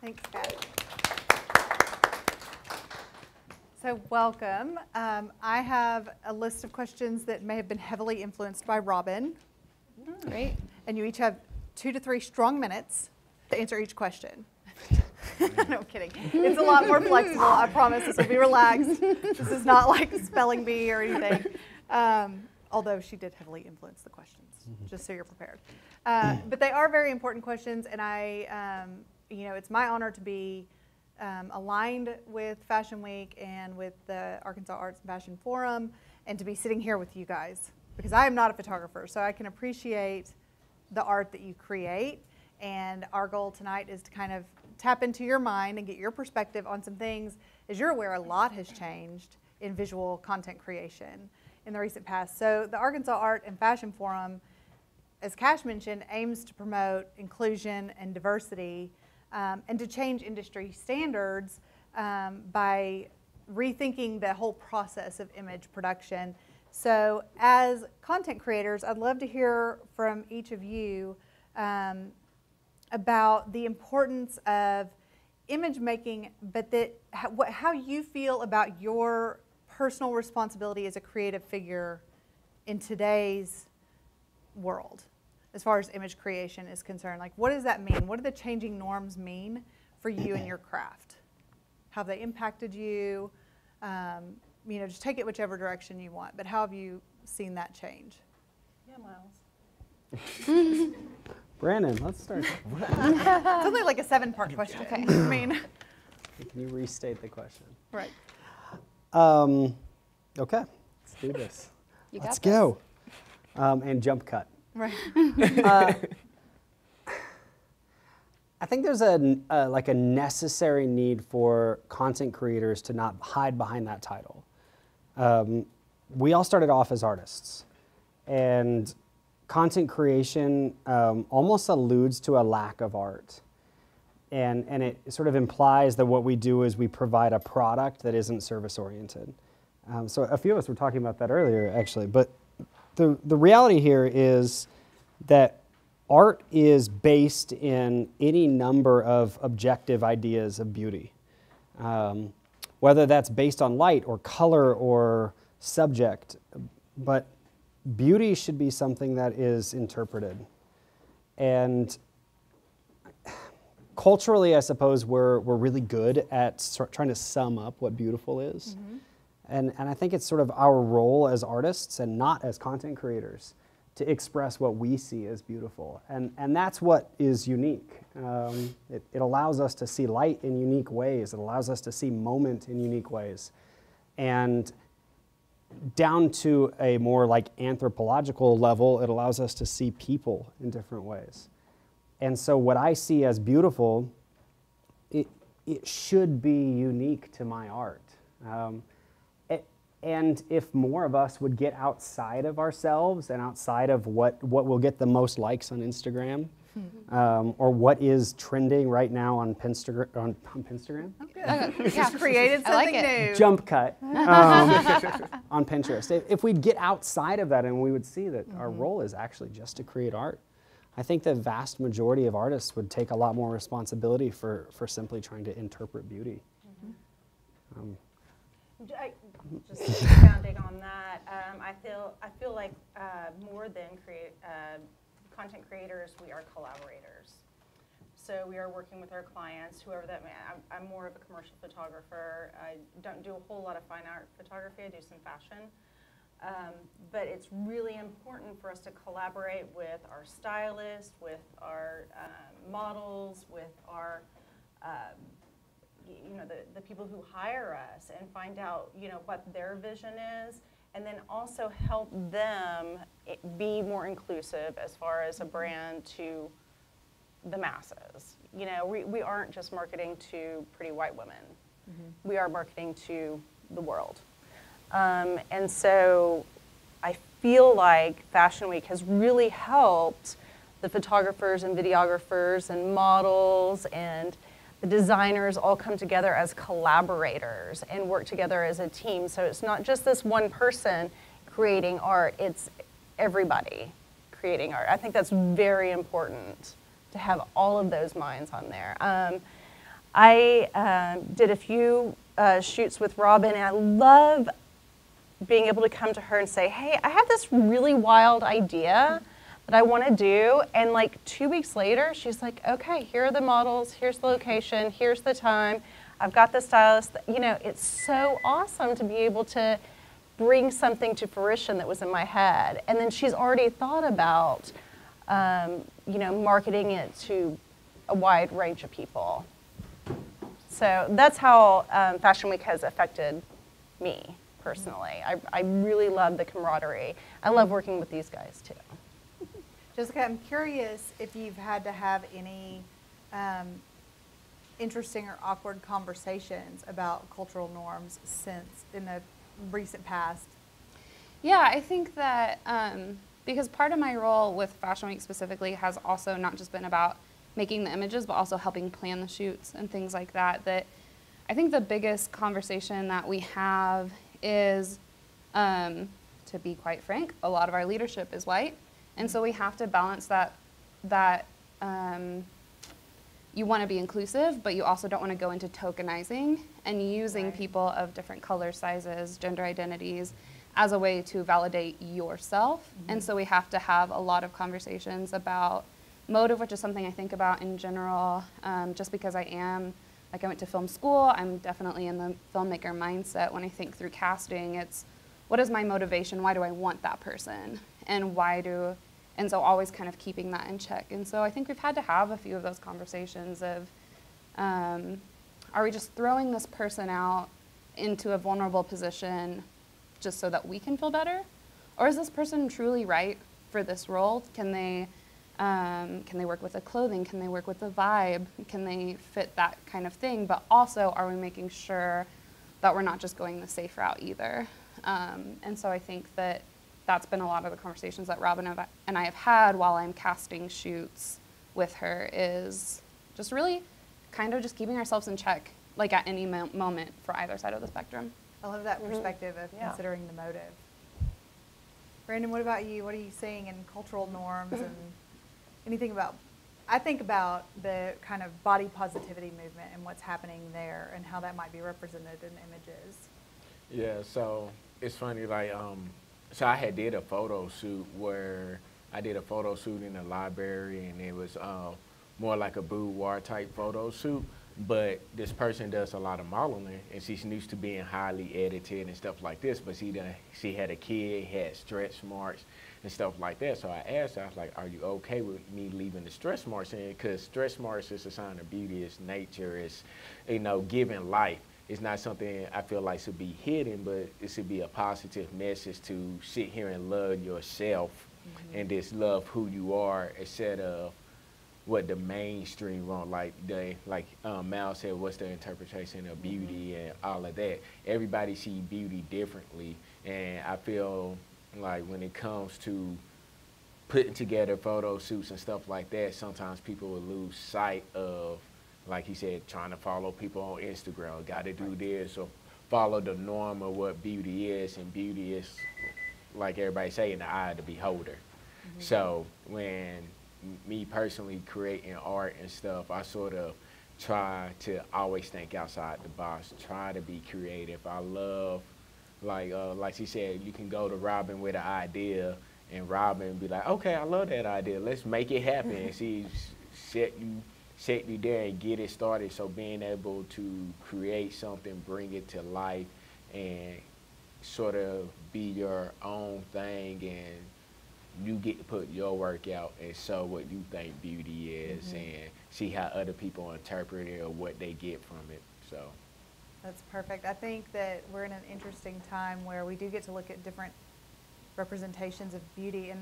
Thanks, Kat. So welcome. I have a list of questions that may have been heavily influenced by Robin. Great. And you each have 2 to 3 strong minutes to answer each question. No, I'm kidding. It's a lot more flexible. I promise this will be relaxed. This is not like spelling bee or anything. Although she did heavily influence the questions, just so you're prepared. But they are very important questions, and it's my honor to be aligned with Fashion Week and with the Arkansas Arts and Fashion Forum, and to be sitting here with you guys, because I am not a photographer, so I can appreciate the art that you create. And our goal tonight is to kind of tap into your mind and get your perspective on some things. As you're aware, a lot has changed in visual content creation in the recent past. So the Arkansas Art and Fashion Forum, as Cash mentioned, aims to promote inclusion and diversity and to change industry standards by rethinking the whole process of image production. So as content creators, I'd love to hear from each of you about the importance of image making, but how you feel about your personal responsibility as a creative figure in today's world, as far as image creation is concerned. Like, what does that mean? What do the changing norms mean for you and your craft? How have they impacted you? Just take it whichever direction you want, but how have you seen that change? Yeah, Miles. Brandon, let's start. It's only like a 7-part question. Okay. I mean, Can you restate the question? right. Okay, let's do this. Let's go. And jump cut. Right. I think there's a necessary need for content creators to not hide behind that title. We all started off as artists, and content creation almost alludes to a lack of art. And it sort of implies that what we do is we provide a product that isn't service-oriented. So a few of us were talking about that earlier, actually. But the reality here is that art is based in any number of objective ideas of beauty. Whether that's based on light or color or subject. But beauty should be something that is interpreted. And culturally, I suppose, we're really good at trying to sum up what beautiful is. And I think it's sort of our role as artists and not as content creators to express what we see as beautiful. And that's what is unique. It allows us to see light in unique ways. It allows us to see moment in unique ways. And down to a more like anthropological level, it allows us to see people in different ways. And so what I see as beautiful, it should be unique to my art. And if more of us would get outside of ourselves and outside of what will get the most likes on Instagram, or what is trending right now on Pinstagram. Just created something new. Jump cut on Pinterest. If we'd get outside of that and we would see that our role is actually just to create art, I think the vast majority of artists would take a lot more responsibility for simply trying to interpret beauty. Just expounding on that, I feel like more than content creators, we are collaborators. So we are working with our clients, whoever that may. I'm more of a commercial photographer. I don't do a whole lot of fine art photography. I do some fashion. But it's really important for us to collaborate with our stylists, with our models, with our the people who hire us, and find out what their vision is, and then also help them be more inclusive as far as a brand to the masses. We aren't just marketing to pretty white women. We are marketing to the world. And so I feel like Fashion Week has really helped the photographers and videographers and models and the designers all come together as collaborators and work together as a team. So it's not just this one person creating art, it's everybody creating art. I think that's very important to have all of those minds on there. I did a few shoots with Robin, and I love being able to come to her and say, hey, I have this really wild idea that I want to do. And like 2 weeks later, she's like, okay, here are the models, here's the location, here's the time, I've got the stylist. You know, it's so awesome to be able to bring something to fruition that was in my head. And then she's already thought about, you know, marketing it to a wide range of people. So that's how Fashion Week has affected me personally. I really love the camaraderie. I love working with these guys too. Jessica, I'm curious if you've had to have any interesting or awkward conversations about cultural norms since in the recent past. Yeah, I think that because part of my role with Fashion Week specifically has also not just been about making the images, but also helping plan the shoots and things like that, that I think the biggest conversation that we have is, to be quite frank, a lot of our leadership is white. And so we have to balance that you want to be inclusive, but you also don't want to go into tokenizing and using people of different color, sizes, gender identities as a way to validate yourself. And so we have to have a lot of conversations about motive, which is something I think about in general, just because I went to film school, I'm definitely in the filmmaker mindset. When I think through casting, it's what is my motivation? Why do I want that person? And so always kind of keeping that in check. And so I think we've had to have a few of those conversations of, are we just throwing this person out into a vulnerable position just so that we can feel better? Or is this person truly right for this role? Can they work with the clothing? Can they work with the vibe? Can they fit that kind of thing? But also, are we making sure that we're not just going the safe route either? And so I think that that's been a lot of the conversations that Robin and I have had while I'm casting shoots with her, is just really kind of just keeping ourselves in check, like at any moment for either side of the spectrum. I love that perspective of considering the motive. Brandon, what about you? What are you seeing in cultural norms and anything about, I think about the kind of body positivity movement and what's happening there and how that might be represented in images. Yeah, so it's funny, like, so I had did a photo shoot where I did a photo shoot in the library, and it was more like a boudoir type photo shoot. But this person does a lot of modeling, and she's used to being highly edited and stuff like this. But she had a kid, had stretch marks and stuff like that. So I asked her, I was like, "Are you okay with me leaving the stretch marks in? Because stretch marks is a sign of beauty, it's nature, it's, you know, giving life. It's not something I feel like should be hidden, but it should be a positive message to sit here and love yourself and just love who you are instead of what the mainstream want, like Miles said, what's the interpretation of beauty and all of that. Everybody see beauty differently, and I feel like when it comes to putting together photo shoots and stuff like that, sometimes people will lose sight of, like he said, trying to follow people on Instagram, got to do this, or follow the norm of what beauty is, and beauty is, like everybody say, in the eye of the beholder. So when me personally creating art and stuff, I sort of try to always think outside the box, try to be creative. I love, like she said, you can go to Robin with an idea, and Robin be like, okay, I love that idea, let's make it happen. And she set you there and get it started. So being able to create something, bring it to life, and sort of be your own thing, and you get to put your work out and show what you think beauty is, and see how other people interpret it or what they get from it. So that's perfect. I think that we're in an interesting time where we do get to look at different representations of beauty. And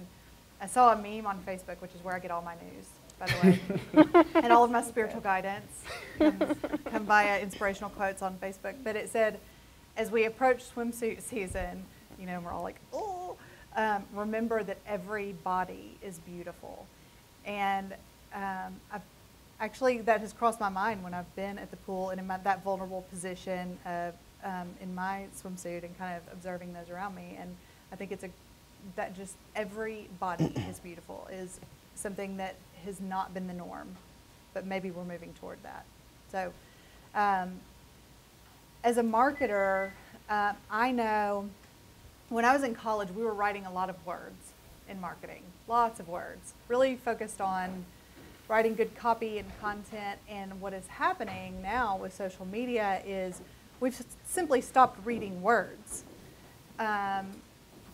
I saw a meme on Facebook, which is where I get all my news, by the way, and all of my spiritual guidance come via inspirational quotes on Facebook. But it said, as we approach swimsuit season, you know, we're all like, oh, remember that every body is beautiful. And I've actually, that has crossed my mind when I've been at the pool and in that vulnerable position of, in my swimsuit, and kind of observing those around me. And I think it's that just every body is beautiful is something that has not been the norm, but maybe we're moving toward that. So As a marketer, I know when I was in college, we were writing a lot of words in marketing, lots of words, really focused on writing good copy and content. And what is happening now with social media is we've simply stopped reading words.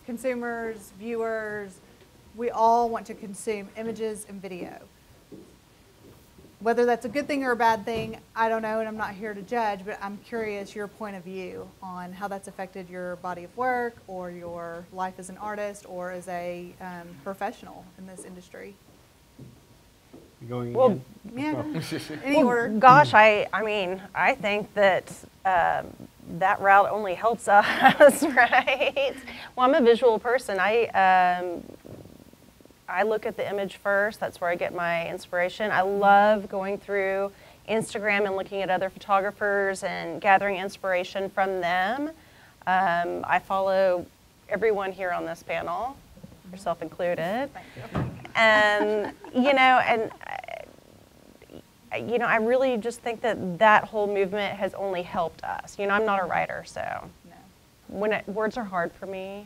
Consumers, viewers, we all want to consume images and video. Whether that's a good thing or a bad thing, I don't know, and I'm not here to judge, but I'm curious your point of view on how that's affected your body of work or your life as an artist or as a professional in this industry. You going Well, again? Yeah, any order. Gosh, I mean, I think that that route only helps us, right? Well, I'm a visual person. I look at the image first. That's where I get my inspiration. I love going through Instagram and looking at other photographers and gathering inspiration from them. I follow everyone here on this panel, yourself included. And, I really just think that that whole movement has only helped us. I'm not a writer, so words are hard for me.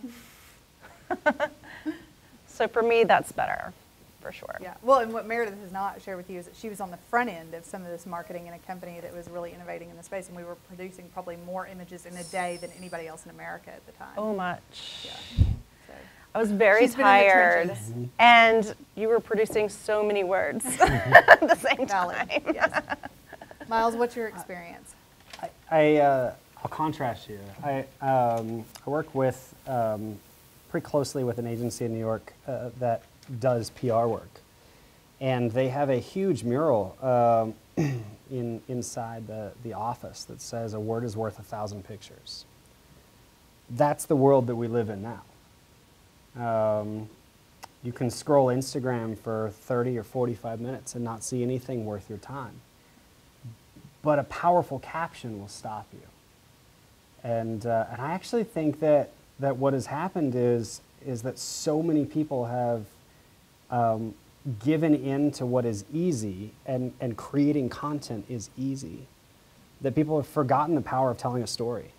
So for me, that's better, for sure. Yeah. Well, and what Meredith has not shared with you is that she was on the front end of some of this marketing in a company that was really innovating in the space, and we were producing probably more images in a day than anybody else in America at the time. Oh, much. Yeah. So. I was very She's been in the tired, trenches. and you were producing so many words at the same Valid. time. Yes. Miles, what's your experience? I'll contrast you. I work with pretty closely with an agency in New York that does PR work, and they have a huge mural inside the office that says, "A word is worth 1,000 pictures." That's the world that we live in now. You can scroll Instagram for 30 or 45 minutes and not see anything worth your time, but a powerful caption will stop you. And I actually think that what has happened is that so many people have given in to what is easy, and creating content is easy, that people have forgotten the power of telling a story.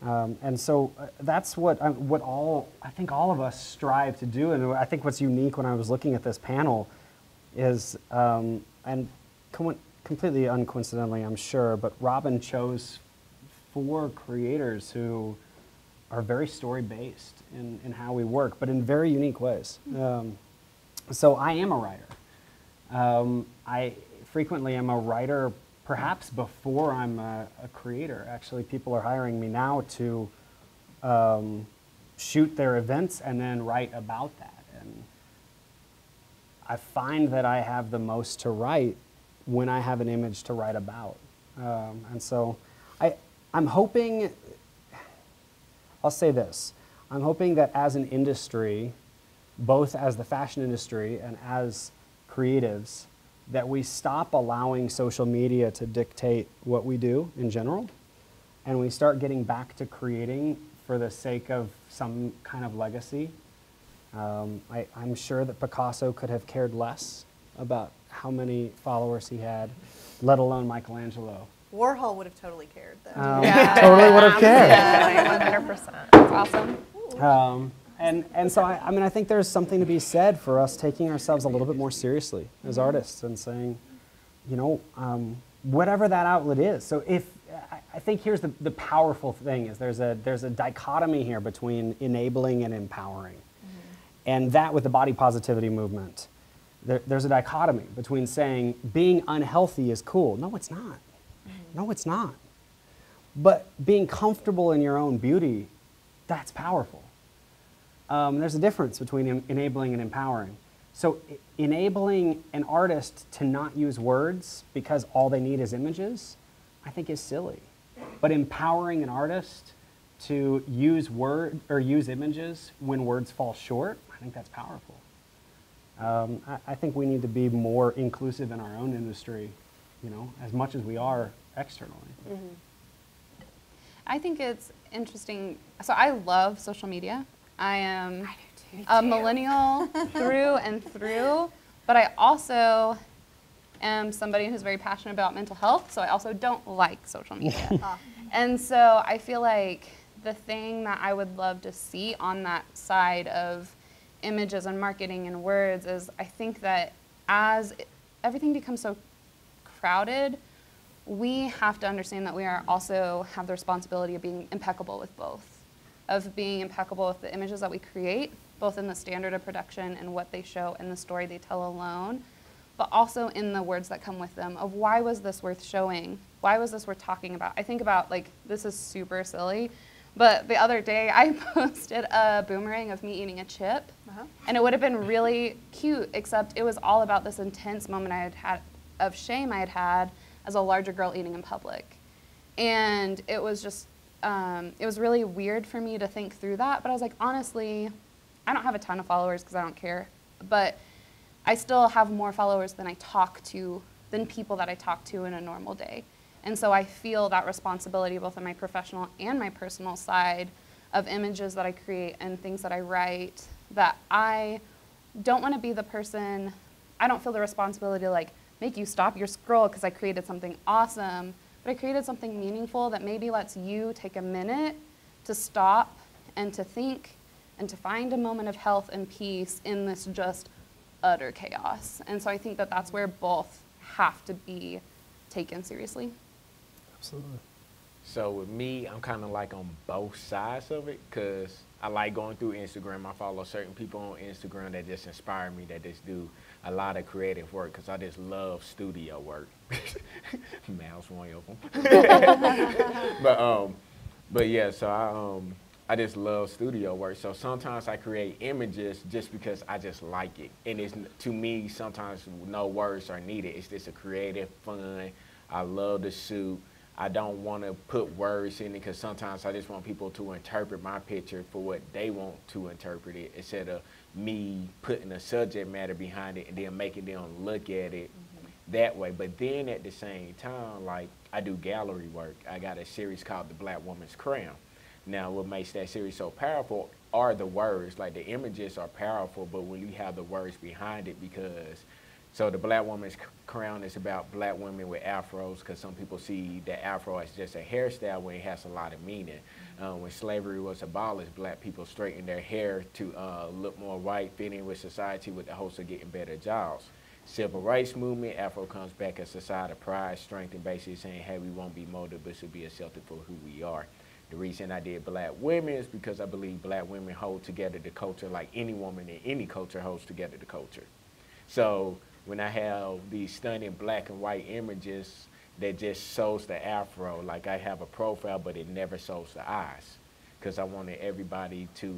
And so that's what I think all of us strive to do. And I think what's unique when I was looking at this panel is, and completely uncoincidentally, I'm sure, but Robin chose 4 creators who are very story-based in how we work, but in very unique ways. So I am a writer. I frequently am a writer perhaps before I'm a creator. Actually, people are hiring me now to shoot their events and then write about that. And I find that I have the most to write when I have an image to write about. And so I'm hoping, I'll say this, I'm hoping that as an industry, both as the fashion industry and as creatives, that we stop allowing social media to dictate what we do in general, and we start getting back to creating for the sake of some kind of legacy. I'm sure that Picasso could have cared less about how many followers he had, let alone Michelangelo. Warhol would have totally cared, though. Totally would have cared. Yeah, 100%. That's awesome. And so I think there's something to be said for us taking ourselves a little bit more seriously as artists and saying, whatever that outlet is. So I think here's the powerful thing is there's a dichotomy here between enabling and empowering. And that with the body positivity movement, there's a dichotomy between saying being unhealthy is cool. No, it's not. No, it's not. But being comfortable in your own beauty, that's powerful. There's a difference between enabling and empowering. So enabling an artist to not use words because all they need is images, I think is silly. But empowering an artist to use images when words fall short, I think that's powerful. I think we need to be more inclusive in our own industry, as much as we are externally. Mm-hmm. I think it's interesting. So I love social media. I am a millennial through and through, but I also am somebody who's very passionate about mental health, so I also don't like social media. And so I feel like the thing that I would love to see on that side of images and marketing and words is, I think that as everything becomes so crowded, we have to understand that we are also have the responsibility of being impeccable with both, of being impeccable with the images that we create, both in the standard of production and what they show and the story they tell alone, but also in the words that come with them of why was this worth showing? Why was this worth talking about? I think about, like, this is super silly, but the other day I posted a boomerang of me eating a chip, and it would have been really cute, except it was all about this intense moment I had had of shame I had had as a larger girl eating in public. And it was just, it was really weird for me to think through that, but I was like, honestly, I don't have a ton of followers because I don't care, but I still have more followers than than people that I talk to in a normal day. And so I feel that responsibility both on my professional and my personal side of images that I create and things that I write, that I don't want to be the person, I don't feel the responsibility to like make you stop your scroll because I created something awesome, but I created something meaningful that maybe lets you take a minute to stop and to think and to find a moment of health and peace in this just utter chaos. And so I think that that's where both have to be taken seriously. Absolutely. So with me, I'm kind of like on both sides of it, because I like going through Instagram. I follow certain people on Instagram that just inspire me, that just do a lot of creative work, because I just love studio work. Miles, one of them. But yeah, so I just love studio work. So sometimes I create images just because I just like it. And it's, to me, sometimes no words are needed. It's just a creative, fun. I love the suit. I don't want to put words in it because sometimes I just want people to interpret my picture for what they want to interpret it, instead of me putting a subject matter behind it and then making them look at it that way. But then at the same time, like, I do gallery work. I got a series called The Black Woman's Crown. Now, what makes that series so powerful are the words. Like, the images are powerful, but when you have the words behind it, because so the Black Woman's Crown is about black women with afros, because some people see the afro as just a hairstyle when it has a lot of meaning. When slavery was abolished, black people straightened their hair to look more white, fit in with society with the hopes of getting better jobs. Civil rights movement, afro comes back as a sign of pride, strength, and basically saying, hey, we won't be molded, but should be accepted for who we are. The reason I did black women is because I believe black women hold together the culture like any woman in any culture holds together the culture. So when I have these stunning black and white images that just shows the afro, like I have a profile, but it never shows the eyes, because I wanted everybody to,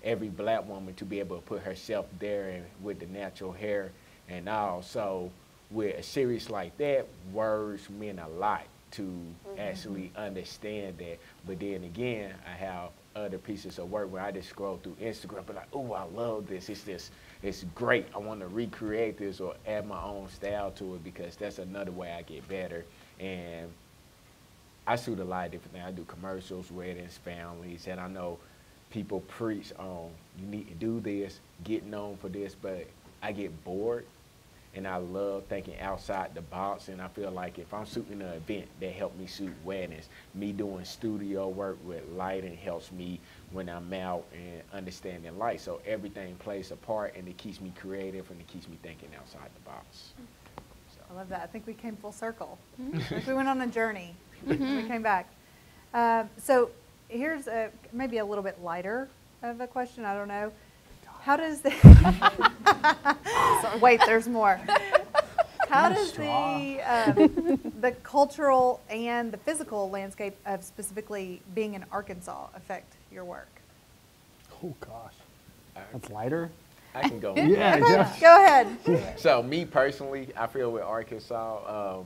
every black woman to be able to put herself there and with the natural hair and all. So with a series like that, words mean a lot to actually understand that. But then again, I have other pieces of work where I just scroll through Instagram, but like, oh, I love this. It's great. I want to recreate this or add my own style to it, because that's another way I get better. And I shoot a lot of different things. I do commercials, weddings, families, and I know people preach on, you need to do this, get known for this, but I get bored. And I love thinking outside the box, and I feel like if I'm shooting an event that helped me shoot weddings, me doing studio work with lighting helps me when I'm out and understanding light. So everything plays a part, and it keeps me creative, and it keeps me thinking outside the box. So. I love that. I think we came full circle. Like we went on a journey. We came back. So here's maybe a little bit lighter of a question. I don't know. How does the wait? There's more. How does the cultural and the physical landscape of specifically being in Arkansas affect your work? Oh gosh, that's lighter. I can go. Yeah, Go ahead. So me personally, I feel with Arkansas,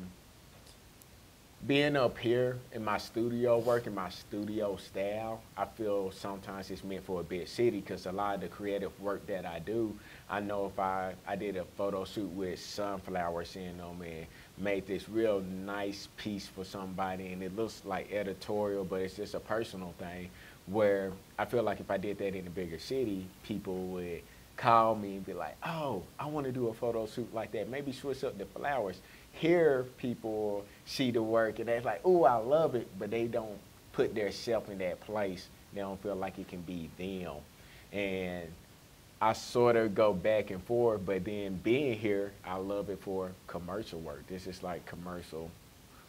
being up here in my studio work, in my studio style, I feel sometimes it's meant for a big city, because a lot of the creative work that I do, I know if I did a photo shoot with sunflowers in them and made this real nice piece for somebody, and it looks like editorial, but it's just a personal thing, where I feel like if I did that in a bigger city, people would call me and be like, oh, I want to do a photo shoot like that. Maybe switch up the flowers. Here people see the work and they're like, oh, I love it, but they don't put their self in that place. They don't feel like it can be them. And I sort of go back and forth, but then being here, I love it for commercial work. This is like commercial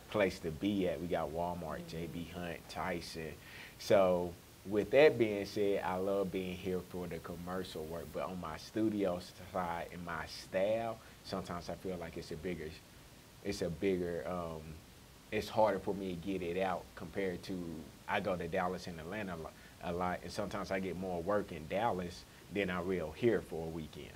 place to be at. We got Walmart, J.B. Hunt, Tyson. So with that being said, I love being here for the commercial work, but on my studio side and my style, sometimes I feel like it's harder for me to get it out compared to, I go to Dallas and Atlanta a lot, and sometimes I get more work in Dallas than I will here for a weekend.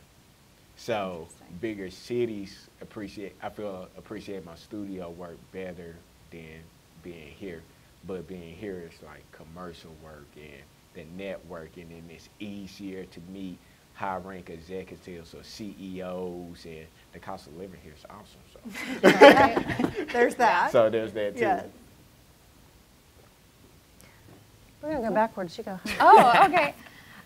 So bigger cities appreciate my studio work better than being here. But being here is like commercial work and the networking, and it's easier to meet high-rank executives or CEOs, and the cost of living here is awesome. So Right. There's that. So there's that too. Yes. We're gonna go backwards. You go. Oh, okay.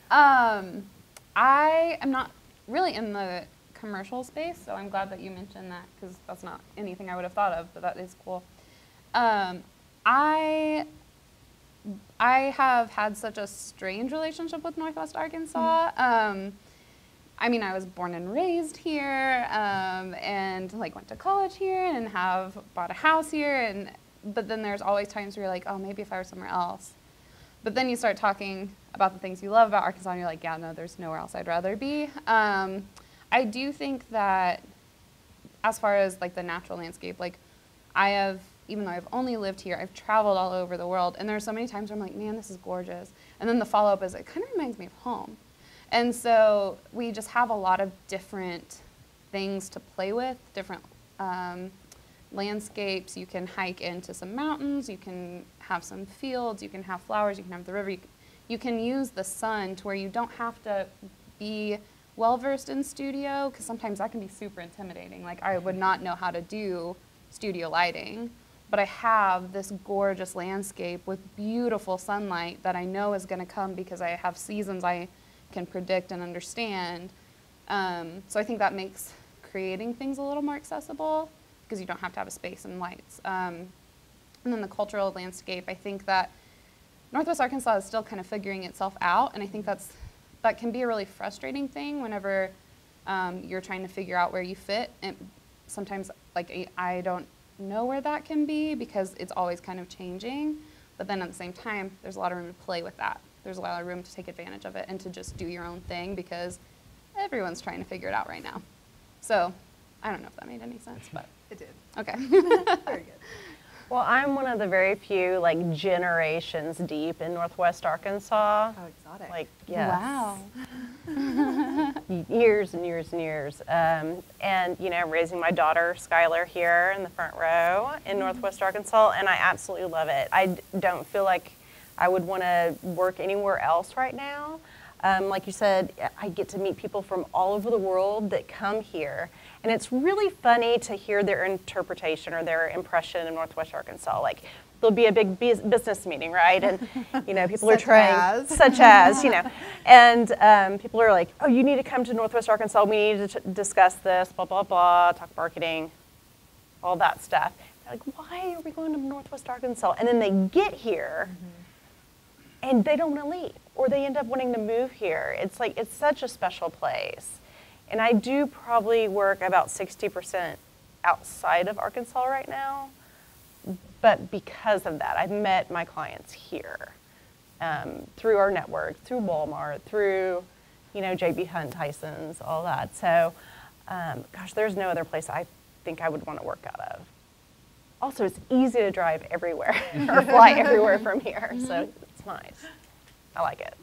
I am not really in the commercial space, so I'm glad that you mentioned that, because that's not anything I would have thought of, but that is cool. I have had such a strange relationship with Northwest Arkansas. I mean, I was born and raised here, and like went to college here, and have bought a house here, but then there's always times where you're like, oh, maybe if I were somewhere else. But then you start talking about the things you love about Arkansas, and you're like, yeah, no, there's nowhere else I'd rather be. I do think that as far as like the natural landscape, like even though I've only lived here, I've traveled all over the world, and there are so many times where I'm like, man, this is gorgeous. And then the follow-up is, it kind of reminds me of home. And so we just have a lot of different things to play with, different landscapes. You can hike into some mountains, you can have some fields, you can have flowers, you can have the river. You can use the sun to where you don't have to be well-versed in studio, because sometimes that can be super intimidating. Like, I would not know how to do studio lighting, but I have this gorgeous landscape with beautiful sunlight that I know is going to come because I have seasons I can predict and understand. So I think that makes creating things a little more accessible, because you don't have to have a space and lights. And then the cultural landscape, I think that Northwest Arkansas is still kind of figuring itself out, and I think that can be a really frustrating thing whenever you're trying to figure out where you fit. And sometimes, like, I don't know where that can be because it's always kind of changing, but then at the same time, there's a lot of room to play with that. There's a lot of room to take advantage of it and to just do your own thing, because everyone's trying to figure it out right now. So I don't know if that made any sense, but It did. okay. Very good. Well, I'm one of the very few, like, generations deep in Northwest Arkansas. How exotic. Like, yes. Wow. Years and years and years. And, you know, raising my daughter, Skylar, here in the front row in Northwest Arkansas, and I absolutely love it. I don't feel like I would want to work anywhere else right now. Like you said, I get to meet people from all over the world that come here. And it's really funny to hear their interpretation or their impression of Northwest Arkansas. Like, there'll be a big business meeting, right? And, you know, people are trying, such as, you know, and people are like, oh, you need to come to Northwest Arkansas. We need to discuss this, blah, blah, blah, talk marketing, all that stuff. They're like, why are we going to Northwest Arkansas? And then they get here, and they don't want to leave, or they end up wanting to move here. It's like, it's such a special place. And I do probably work about 60% outside of Arkansas right now, but because of that, I've met my clients here through our network, through Walmart, through, you know, J.B. Hunt, Tyson's, all that. So, gosh, there's no other place I think I would want to work out of. Also, it's easy to drive everywhere or fly everywhere from here, so it's nice. I like it.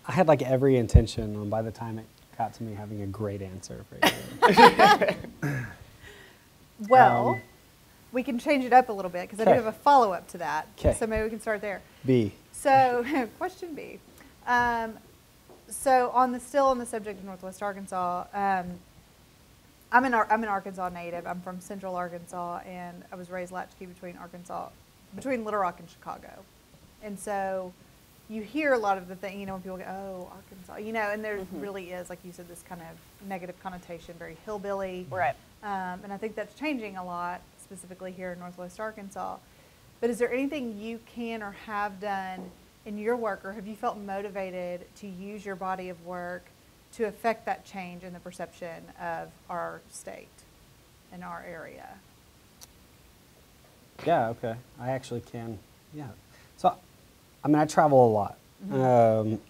I had like every intention on, by the time it got to me, having a great answer for you. Well, we can change it up a little bit, because I do Okay. have a follow-up to that. 'Kay. So maybe we can start there. B. So, question B. So still on the subject of Northwest Arkansas, I'm an Arkansas native. I'm from Central Arkansas, and I was raised latchkey between Little Rock and Chicago. And so you hear a lot of the thing, when people go, oh, Arkansas, and there really is, like you said, this kind of negative connotation, very hillbilly. Right. And I think that's changing a lot, specifically here in Northwest Arkansas. But is there anything you can or have done in your work, or have you felt motivated to use your body of work to affect that change in the perception of our state and our area? Yeah, okay. I actually can. Yeah. So, I travel a lot. On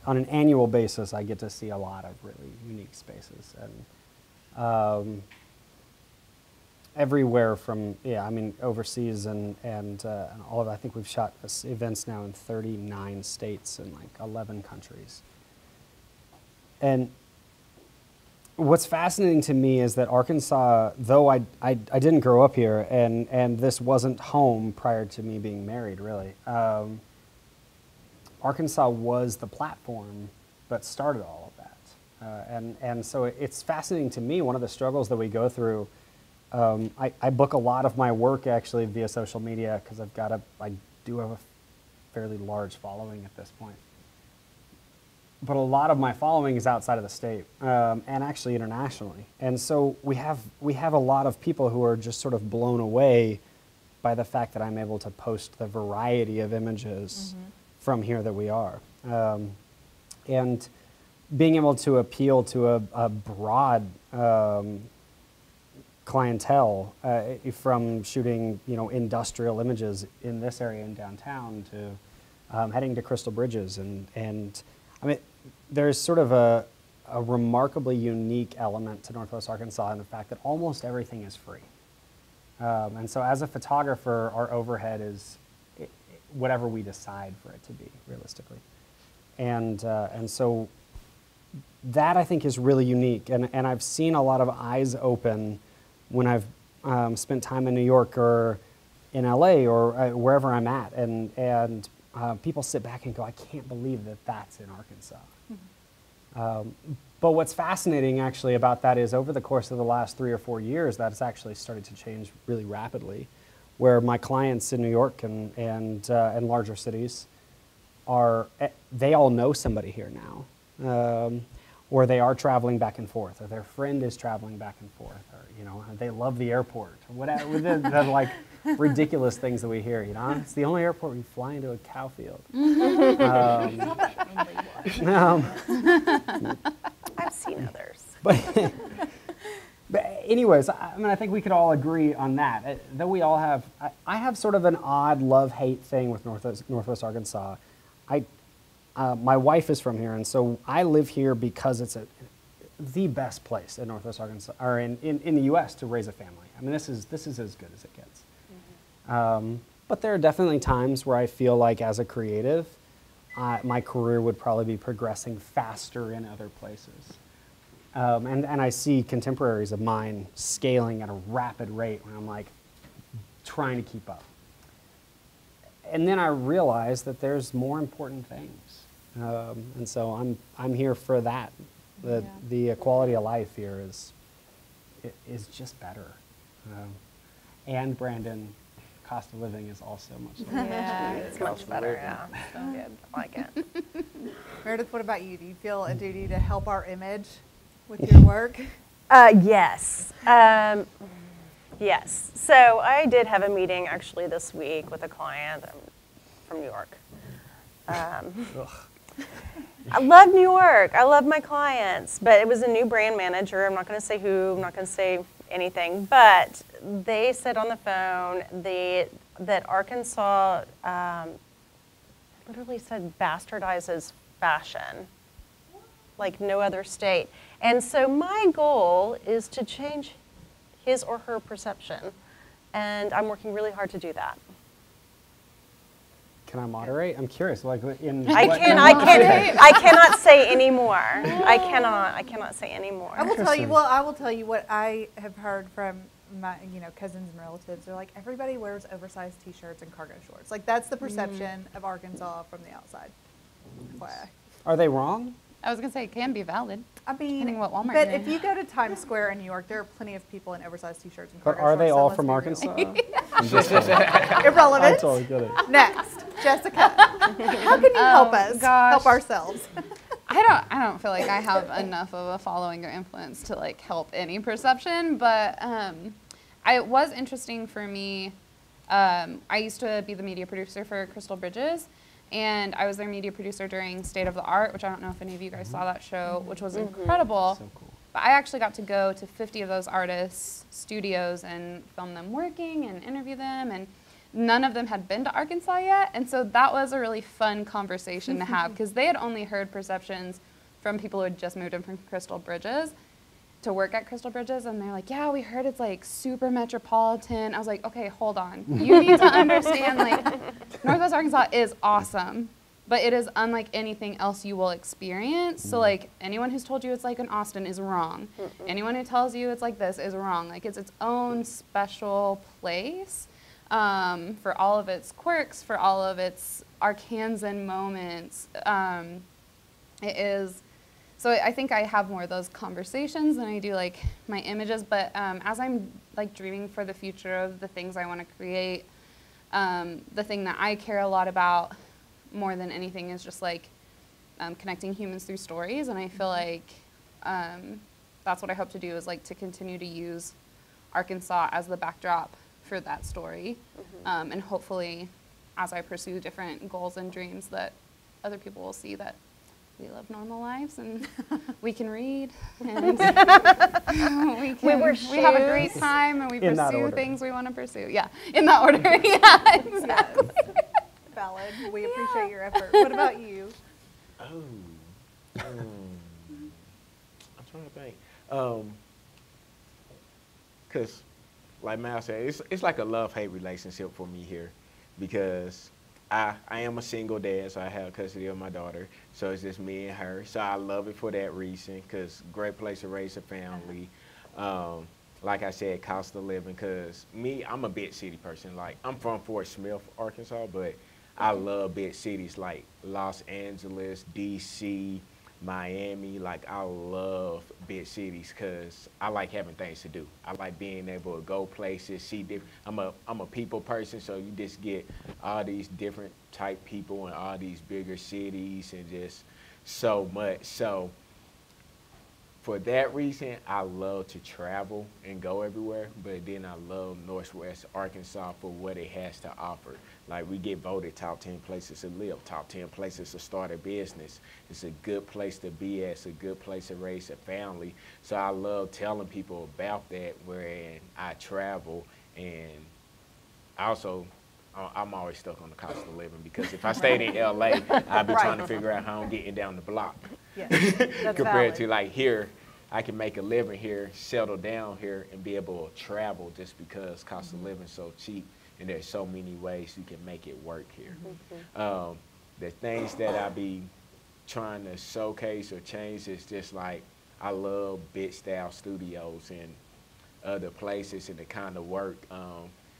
an annual basis, I get to see a lot of really unique spaces. And everywhere from, overseas and all of it. I think we've shot events now in 39 states and like 11 countries. And what's fascinating to me is that Arkansas, though I didn't grow up here, and this wasn't home prior to me being married, really. Arkansas was the platform that started all of that. And so it's fascinating to me, one of the struggles that we go through. I book a lot of my work actually via social media because I do have a fairly large following at this point. But a lot of my following is outside of the state and actually internationally. And so we have a lot of people who are just sort of blown away by the fact that I'm able to post the variety of images from here that we are. And being able to appeal to a broad clientele from shooting industrial images in this area in downtown to heading to Crystal Bridges and there's sort of a remarkably unique element to Northwest Arkansas in the fact that almost everything is free. And so as a photographer, our overhead is whatever we decide for it to be, realistically. And so that I think is really unique. And I've seen a lot of eyes open when I've spent time in New York or in LA or wherever I'm at. And people sit back and go, I can't believe that that's in Arkansas. But what's fascinating actually about that is over the course of the last 3 or 4 years, that's actually started to change really rapidly, where my clients in New York and larger cities they all know somebody here now, or they are traveling back and forth, or their friend is traveling back and forth, or they love the airport, or whatever the like ridiculous things that we hear. It's the only airport where you fly into a cow field. I've seen others. But anyways, I think we could all agree on that. Though we all have, I have sort of an odd love-hate thing with Northwest Arkansas. My wife is from here, and so I live here because it's the best place in Northwest Arkansas, or in the U.S. to raise a family. This is as good as it gets. But there are definitely times where I feel like as a creative, my career would probably be progressing faster in other places. And I see contemporaries of mine scaling at a rapid rate when I'm like trying to keep up. And then I realize that there's more important things. And so I'm here for that. The quality of life here is just better. And Brandon, cost of living is also much lower. Yeah, it's much better, yeah. So good, I like it. Meredith, what about you? Do you feel a duty to help our image with your work? Yes. Yes. So I did have a meeting actually this week with a client from New York. I love New York. I love my clients, but it was a new brand manager. I'm not going to say who. I'm not going to say anything, but they said on the phone that Arkansas literally said bastardizes fashion like no other state. And so my goal is to change his or her perception, and I'm working really hard to do that. Can I moderate? I'm curious. Like I cannot say any more. I cannot say any more. I will tell you. Well, I will tell you what I have heard from my cousins and relatives. They're like, everybody wears oversized T-shirts and cargo shorts. Like that's the perception of Arkansas from the outside. FYI. Are they wrong? I was going to say it can be valid. Depending what Walmart but you're if you go to Times Square in New York, there are plenty of people in oversized T-shirts and But cargo shorts. are they so all let's from be real. Arkansas? Irrelevant. I'm totally kidding. Next. Jessica, how can you help us help ourselves? I don't feel like I have enough of a following or influence to like help any perception, but it was interesting for me. I used to be the media producer for Crystal Bridges, and I was their media producer during State of the Art, which I don't know if any of you guys saw that show, which was incredible. So cool. But I actually got to go to 50 of those artists' studios and film them working and interview them, and none of them had been to Arkansas yet, and so that was a really fun conversation to have, because they had only heard perceptions from people who had just moved in from Crystal Bridges to work at Crystal Bridges, and they're like, yeah, we heard it's like super metropolitan. I was like, okay, hold on. You need to understand, like, Northwest Arkansas is awesome, but it is unlike anything else you will experience. So like, anyone who's told you it's like in Austin is wrong. Anyone who tells you it's like this is wrong. Like, it's its own special place. For all of its quirks, for all of its Arkansan moments. It is, so I think I have more of those conversations than I do like my images, but as I'm like dreaming for the future of the things I want to create, the thing that I care a lot about more than anything is just like connecting humans through stories, and I feel like that's what I hope to do, is like to continue to use Arkansas as the backdrop for that story, and hopefully as I pursue different goals and dreams that other people will see that we live normal lives and we can read and we have a great time and we pursue things we want to pursue. Yeah, in that order. Yeah, exactly. Valid. We appreciate your effort. What about you? I'm trying to think. Because like Miles said, it's like a love-hate relationship for me here, because I am a single dad, so I have custody of my daughter, so it's just me and her. So I love it for that reason, because great place to raise a family. Like I said, cost of living, because I'm a big city person. Like, I'm from Fort Smith, Arkansas, but I love big cities like Los Angeles, DC, Miami. Like, I love big cities because I like having things to do. I like being able to go places, see different. I'm a people person, so you just get all these different type people in all these bigger cities and just so much. So for that reason, I love to travel and go everywhere, but then I love Northwest Arkansas for what it has to offer. Like, we get voted top 10 places to live, top 10 places to start a business. It's a good place to be at. It's a good place to raise a family. So I love telling people about that wherein I travel. And also, I'm always stuck on the cost of living, because if I stayed in LA, I'd be trying to figure out how I'm getting down the block. Yes, compared to like here, I can make a living here, settle down here, and be able to travel just because cost of living is so cheap. And there's so many ways you can make it work here. The things that I be trying to showcase or change is just like, I love big style studios and other places and the kind of work.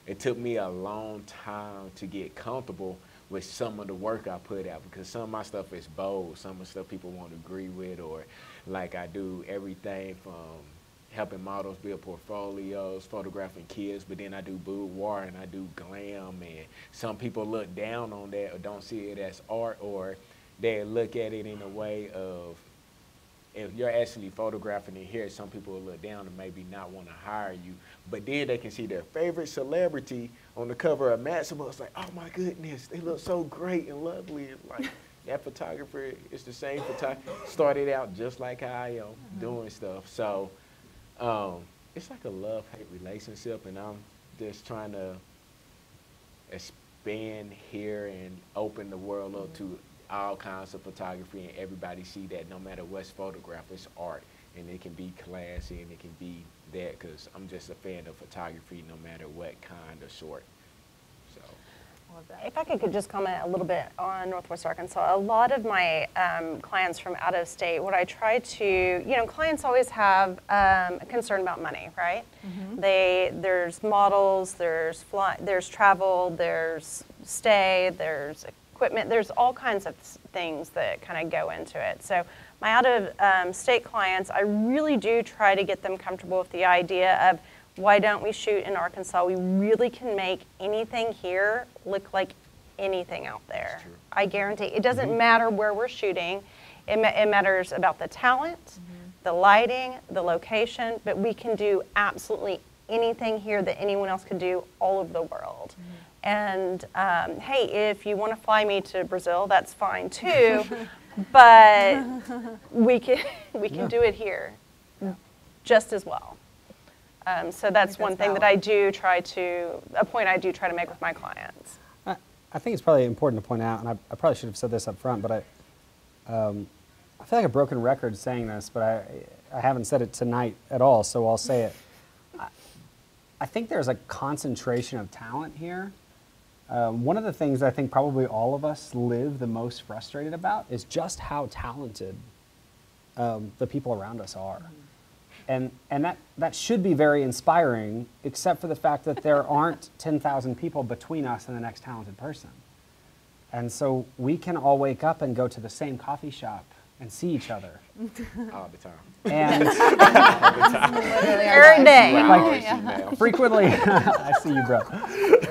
It took me a long time to get comfortable with some of the work I put out, because some of my stuff is bold, some of the stuff people won't agree with, or like I do everything from helping models build portfolios, photographing kids, but then I do boudoir and I do glam, and some people look down on that or don't see it as art, or they look at it in a way of, if you're actually photographing it here, some people will look down and maybe not want to hire you, but then they can see their favorite celebrity on the cover of Maximo. It's like, oh my goodness, they look so great and lovely. And like, that photographer is the same photographer, started out just like how I am doing stuff. So it's like a love-hate relationship, and I'm just trying to expand here and open the world up to all kinds of photography, and everybody see that no matter what's photographed, it's art, and it can be classy and it can be that, because I'm just a fan of photography no matter what kind or sort. So. If I could just comment a little bit on Northwest Arkansas, a lot of my clients from out of state, what I try to, clients always have a concern about money, right? There's models, there's travel, there's stay, there's equipment, there's all kinds of things that kind of go into it. So my out of state clients, I really do try to get them comfortable with the idea of, why don't we shoot in Arkansas? We really can make anything here look like anything out there. I guarantee. It doesn't matter where we're shooting. It matters about the talent, the lighting, the location, but we can do absolutely anything here that anyone else could do all over the world. And hey, if you want to fly me to Brazil, that's fine too. But we can do it here just as well. So that's one thing that I do try to make with my clients. I think it's probably important to point out, and I probably should have said this up front, but I feel like a broken record saying this, but I haven't said it tonight at all, so I'll say it. I think there's a concentration of talent here. One of the things I think probably all of us live the most frustrated about is just how talented the people around us are. And that should be very inspiring, except for the fact that there aren't 10,000 people between us and the next talented person. And so we can all wake up and go to the same coffee shop and see each other. All the time. And Every day. like, frequently, I see you, bro.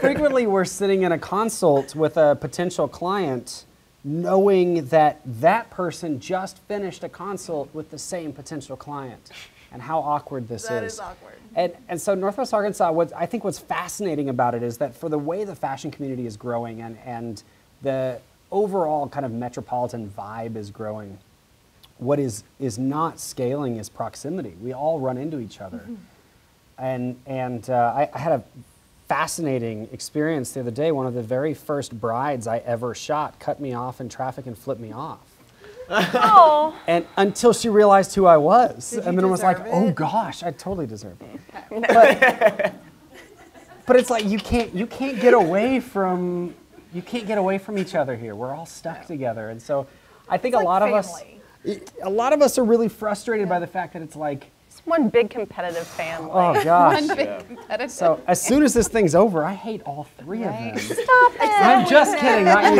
Frequently, we're sitting in a consult with a potential client knowing that that person just finished a consult with the same potential client. And how awkward this is. That is awkward. And so Northwest Arkansas, I think what's fascinating about it is that for the way the fashion community is growing and the overall kind of metropolitan vibe is growing, what is not scaling is proximity. We all run into each other. And I had a fascinating experience the other day. One of the very first brides I ever shot cut me off in traffic and flipped me off. Oh. And until she realized who I was. Did And you then it was like, deserve oh it? gosh, I totally deserve it. But it's like you can't get away from each other here. We're all stuck together. And so I think It's a like lot of us are really frustrated by the fact that it's like, It's one big competitive family. oh gosh. One big competitive. So as soon as this thing's over, I hate all three of them. Stop it. I'm just kidding, not you.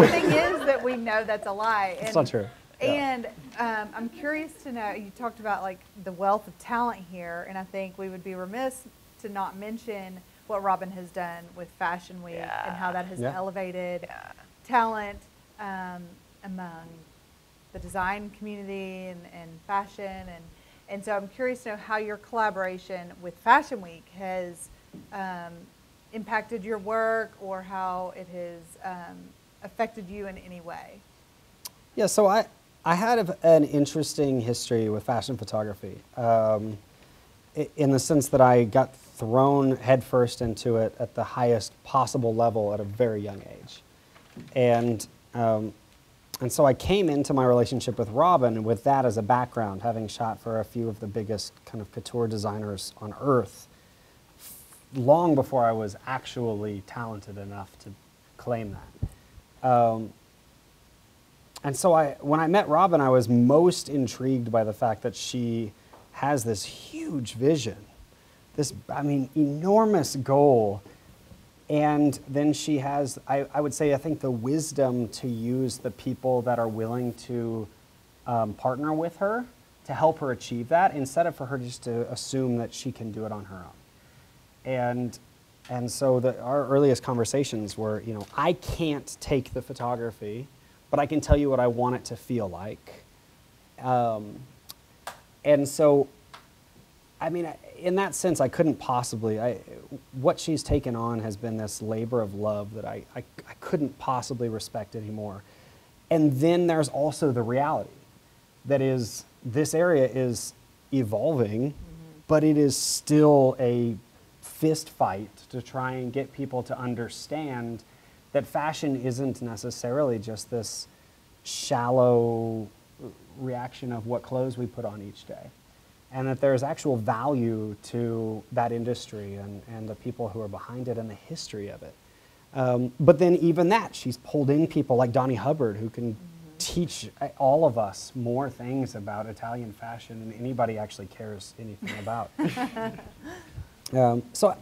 The thing is that we know that's a lie. It's not true. And I'm curious to know, you talked about like the wealth of talent here, and I think we would be remiss to not mention what Robin has done with Fashion Week and how that has elevated talent among the design community and fashion. And so I'm curious to know how your collaboration with Fashion Week has impacted your work or how it has affected you in any way. Yeah, so I had an interesting history with fashion photography in the sense that I got thrown headfirst into it at the highest possible level at a very young age. And so I came into my relationship with Robin with that as a background, having shot for a few of the biggest kind of couture designers on earth long before I was actually talented enough to claim that. And so when I met Robin, I was most intrigued by the fact that she has this huge vision, this, enormous goal. And then she has, I would say, I think the wisdom to use the people that are willing to partner with her to help her achieve that, instead of for her just to assume that she can do it on her own. And so our earliest conversations were, I can't take the photography, but I can tell you what I want it to feel like. And so, in that sense, I couldn't possibly, what she's taken on has been this labor of love that I couldn't possibly respect anymore. And then there's also the reality that is, this area is evolving, but it is still a fist fight to try and get people to understand that fashion isn't necessarily just this shallow reaction of what clothes we put on each day, and that there's actual value to that industry and the people who are behind it and the history of it. But then even that, she's pulled in people like Donnie Hubbard, who can teach all of us more things about Italian fashion than anybody actually cares anything about. So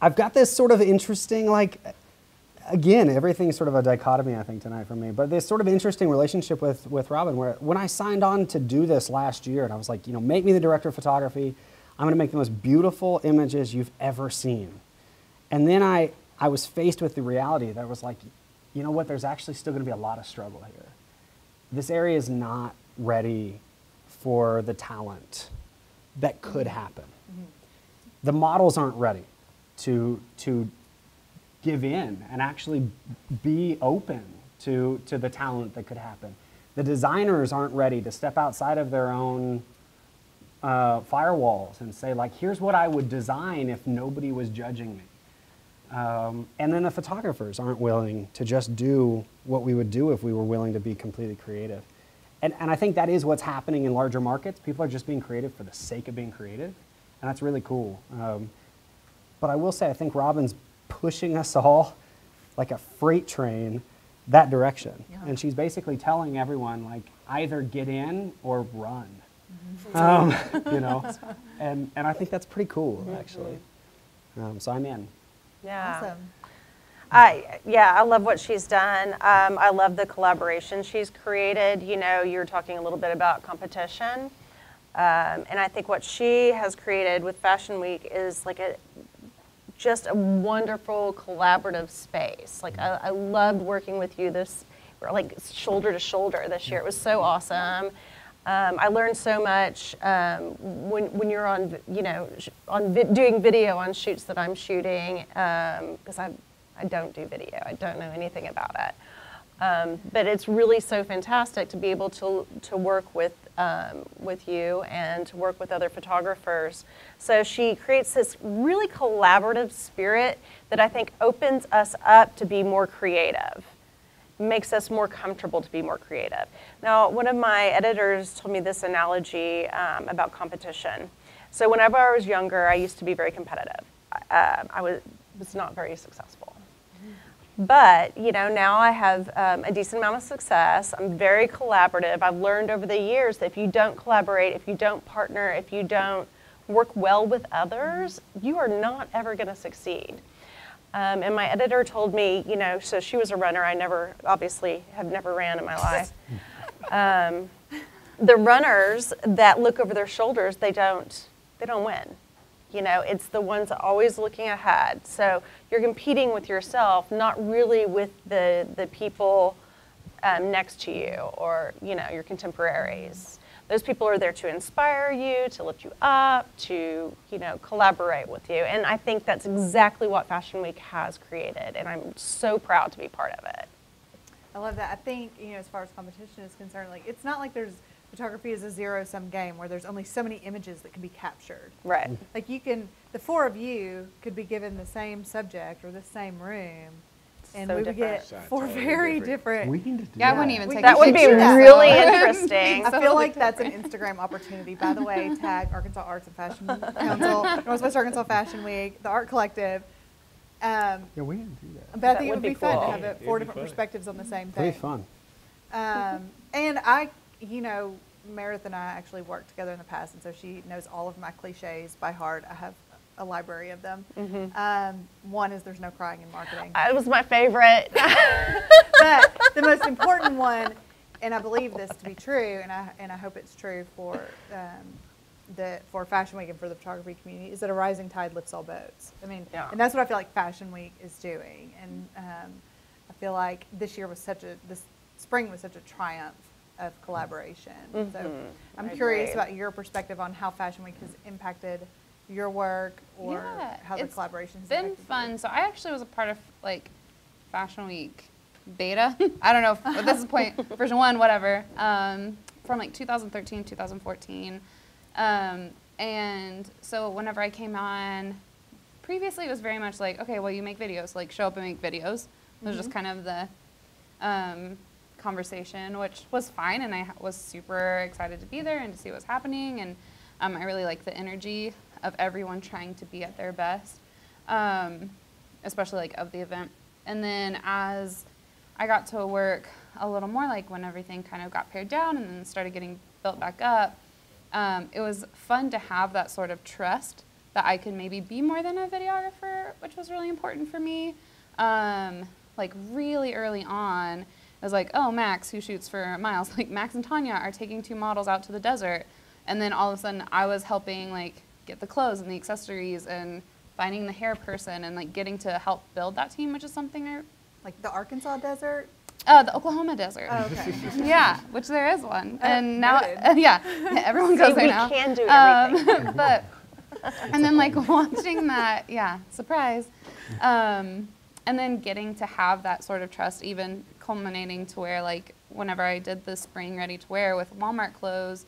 I've got this sort of interesting, again, everything's sort of a dichotomy, I think, tonight for me, but this sort of interesting relationship with Robin, where when I signed on to do this last year, and I was like, make me the director of photography, I'm gonna make the most beautiful images you've ever seen. And then I I was faced with the reality that I was like, you know what, there's actually still going to be a lot of struggle here. This area is not ready for the talent that could happen. The models aren't ready to give in and actually be open to the talent that could happen. The designers aren't ready to step outside of their own firewalls and say, like, here's what I would design if nobody was judging me. And then the photographers aren't willing to just do what we would do if we were willing to be completely creative. And I think that is what's happening in larger markets. People are just being creative for the sake of being creative, and that's really cool. But I will say, I think Robin's pushing us all like a freight train that direction. Yeah. And she's basically telling everyone, like, either get in or run. You know, and I think that's pretty cool, actually. So I'm in. Yeah. Awesome. I love what she's done. I love the collaboration she's created. You know, you were talking a little bit about competition. And I think what she has created with Fashion Week is like just a wonderful collaborative space. Like I loved working with you we're like shoulder to shoulder this year. It was so awesome. I learned so much when you're on, you know, doing video on shoots that I'm shooting, because I don't do video. I don't know anything about it. But it's really so fantastic to be able to work with you and to work with other photographers. So she creates this really collaborative spirit that I think opens us up to be more creative, makes us more comfortable to be more creative. Now, one of my editors told me this analogy about competition. So whenever I was younger, I used to be very competitive. I was not very successful. But, you know, now I have a decent amount of success. I'm very collaborative. I've learned over the years that if you don't collaborate, if you don't partner, if you don't work well with others, you are not ever going to succeed. And my editor told me, you know, so she was a runner. I obviously have never ran in my life. The runners that look over their shoulders, they don't win. You know, it's the ones that are always looking ahead. So you're competing with yourself, not really with the people next to you or, you know, your contemporaries. Those people are there to inspire you, to lift you up, to, you know, collaborate with you. And I think that's exactly what Fashion Week has created. And I'm so proud to be part of it. I love that. I think, you know, as far as competition is concerned, like, it's not like photography is a zero-sum game where there's only so many images that can be captured. Right. Like, the four of you could be given the same subject or the same room, and So we would get different. four very different. We need to do Yeah, I that. wouldn't even take That a would be picture, really so- interesting. I feel like that's an Instagram opportunity. By the way, tag Arkansas Arts and Fashion Council, Northwest Arkansas Fashion Week, the Art Collective. Yeah, we can do that. But I That think it would would be be fun cool. to have It'd four be different fun. perspectives on the same Pretty thing. fun. And I, you know, Meredith and I actually worked together in the past, and so she knows all of my cliches by heart. I have a library of them. One is there's no crying in marketing. It was my favorite. But the most important one, and I believe this to be true, and I hope it's true for Fashion Week and for the photography community, is that a rising tide lifts all boats. I mean, Yeah. and that's what I feel like Fashion Week is doing. And I feel like this spring was such a triumph of collaboration. So I'm I curious agree. about your perspective on how Fashion Week has impacted your work, or how the collaborations It's been fun. So I actually was a part of like Fashion Week beta. I don't know if this is version 1, whatever, from like 2013, 2014. And so whenever I came on, previously it was very much like, okay, well, you make videos, like show up and make videos. It was just kind of the conversation, which was fine, and I was super excited to be there and to see what's happening, and I really like the energy of everyone trying to be at their best, especially like of the event. And then as I got to work a little more, like when everything kind of got pared down and then started getting built back up, it was fun to have that sort of trust that I could maybe be more than a videographer, which was really important for me. Like really early on, it was like, oh, Max, who shoots for Miles, like Max and Tanya are taking 2 models out to the desert. And then all of a sudden I was helping like get the clothes and the accessories and finding the hair person and like getting to help build that team, which is something Like the Arkansas desert? the Oklahoma desert. Oh, okay. Yeah, which there is one. And now, noted. yeah, everyone goes there we now. can do everything. But, and then like watching that, yeah, surprise. And then getting to have that sort of trust, even culminating to where like whenever I did the spring ready to wear with Walmart clothes,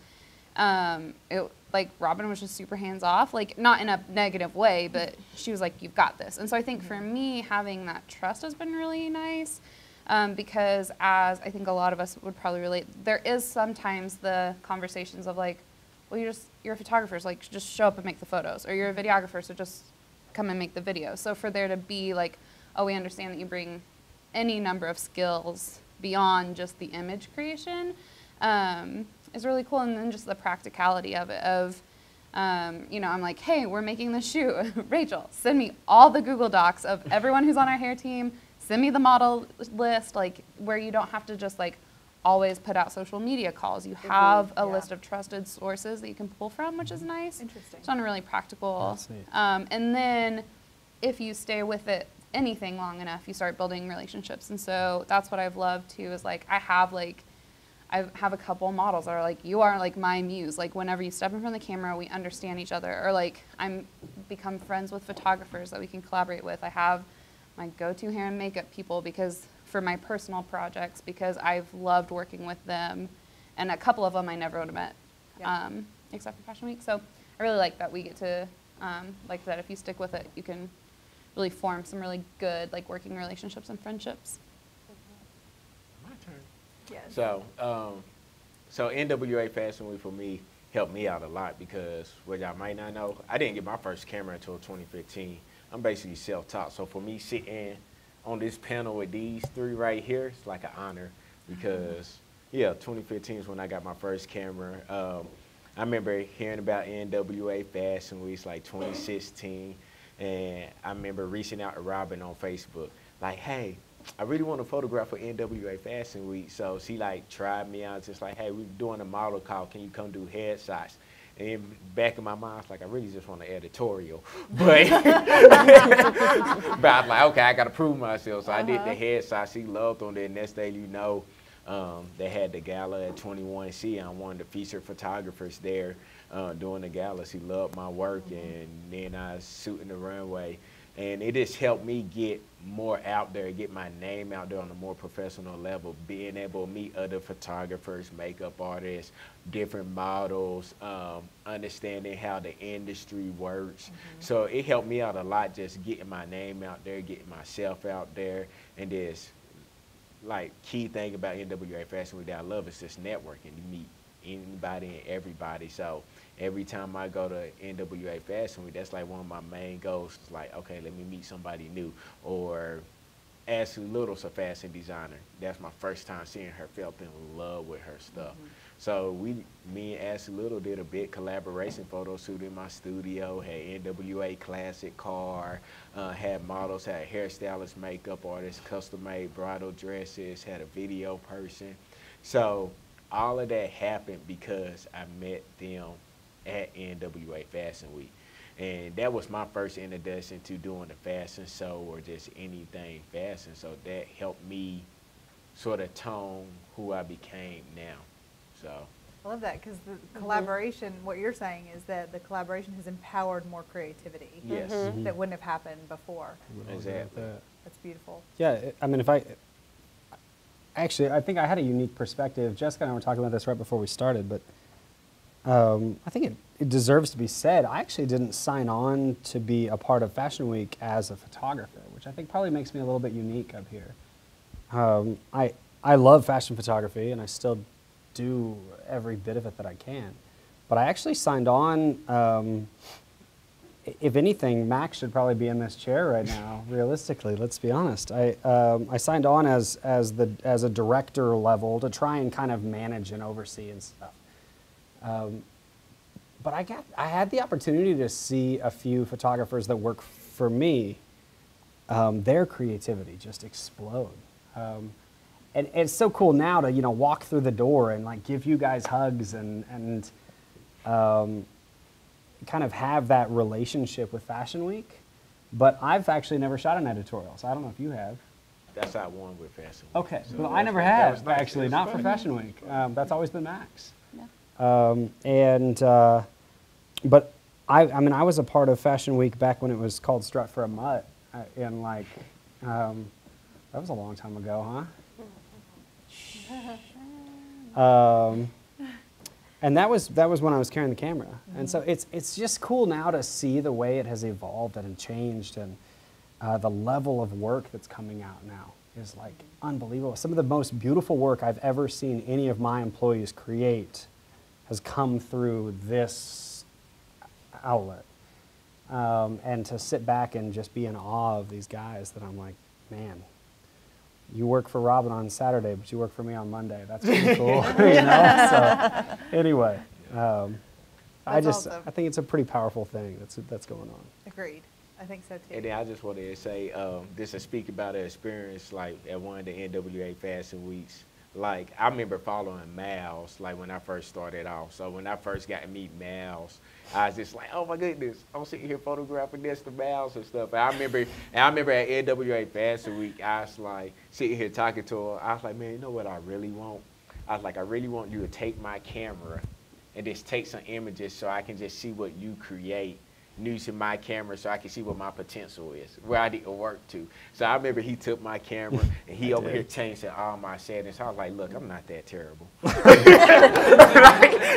like Robin was just super hands off, like not in a negative way, but she was like, you've got this. And so I think for me, having that trust has been really nice. Because as I think a lot of us would probably relate, there is sometimes the conversations of like, well, you're a photographer, so like just show up and make the photos, or you're a videographer, so just come and make the video. So for there to be like, oh, we understand that you bring any number of skills beyond just the image creation, is really cool. And then just the practicality of it of, you know, I'm like, hey, we're making this shoot. Rachel, send me all the Google Docs of everyone who's on our hair team. Send me the model list, like where you don't have to just like always put out social media calls. You have a list of trusted sources that you can pull from, which is nice. Interesting. It's on a really practical. That's neat. And then if you stay with it anything long enough, you start building relationships. And so that's what I've loved too, is like I have a couple models that are like, you are like my muse. Like whenever you step in front of the camera, we understand each other. Or like I'm become friends with photographers that we can collaborate with. I have my go-to hair and makeup people because for my personal projects, because I've loved working with them, and a couple of them I never would have met, except for Fashion Week. So I really like that we get to, like that if you stick with it, you can really form some really good like working relationships and friendships. My turn. Yes. So NWA Fashion Week for me helped me out a lot because, what y'all might not know, I didn't get my first camera until 2015. I'm basically self-taught. So for me sitting on this panel with these three right here, it's like an honor because, 2015 is when I got my first camera. I remember hearing about NWA Fashion Week like 2016, and I remember reaching out to Robin on Facebook, like, hey, I really want to photograph for NWA Fashion Week. So she like tried me out, just like, hey, we're doing a model call. Can you come do headshots? And in back in my mind, I was like, I really just want an editorial. But, but I was like, okay, I got to prove myself. So I did the headshot. She loved on that. Next day, you know, they had the gala at 21C. I'm one of the featured photographers there doing the gala. She loved my work. And then I was shooting the runway. And it just helped me get more out there, get my name out there on a more professional level, being able to meet other photographers, makeup artists, different models, understanding how the industry works. So it helped me out a lot, just getting my name out there, getting myself out there. And this, like, key thing about NWA Fashion Week that I love is just networking. You meet anybody and everybody. So every time I go to NWA Fashion Week, that's like one of my main goals. It's like, okay, let me meet somebody new. Or Ashley Little's a fashion designer. That's my first time seeing her. Felt in love with her stuff. So me and Ashley Little did a big collaboration photo shoot in my studio. Had NWA classic car, had models, had hairstylists, makeup artists, custom-made bridal dresses, had a video person. So all of that happened because I met them at NWA Fashion Week. And that was my first introduction to doing a fashion show or just anything fashion. So that helped me sort of tone who I became now. So I love that because the collaboration, what you're saying is that the collaboration has empowered more creativity. yes, That wouldn't have happened before. exactly. That's beautiful. Yeah, I mean, I think I had a unique perspective. Jessica and I were talking about this right before we started, but I think it deserves to be said. I actually didn't sign on to be a part of Fashion Week as a photographer, which I think probably makes me a little bit unique up here. I love fashion photography, and I still do every bit of it that I can. But I actually signed on, if anything, Max should probably be in this chair right now, realistically, let's be honest. I signed on as a director level to try and kind of manage and oversee and stuff. But I had the opportunity to see a few photographers that work for me, their creativity just explode. And it's so cool now to, walk through the door and like give you guys hugs and kind of have that relationship with Fashion Week. but I've actually never shot an editorial, so I don't know if you have. That's how I won with Fashion Week. Okay, So well, I never that was have, nice. actually, It was not for fun. Fashion Week. That's always been Max. Yeah. But I mean, I was a part of Fashion Week back when it was called Strut for a Mutt, and like, that was a long time ago, huh? And that was when I was carrying the camera, and so it's just cool now to see the way it has evolved and changed, and the level of work that's coming out now is like unbelievable. Some of the most beautiful work I've ever seen any of my employees create has come through this outlet. And to sit back and just be in awe of these guys that I'm like, man, you work for Robin on Saturday, but you work for me on Monday. That's pretty cool, you know? So anyway, I awesome. think it's a pretty powerful thing that's going on. Agreed. I think so too. And then I just wanted to say, just to speak about an experience like at one of the NWA Fashion Weeks. Like, I remember following Miles, like when I first started off. So when I first got to meet Miles, I was just like, oh my goodness, I'm sitting here photographing this to Miles and stuff. And I remember at NWA Fashion Week, I was like sitting here talking to her. I was like, man, you know what I really want? I was like, I really want you to take my camera and just take some images so I can just see what you create using my camera so I can see what my potential is, where I need to work to. So I remember he took my camera and he over here changed all my settings. I was like, look, I'm not that terrible. Like,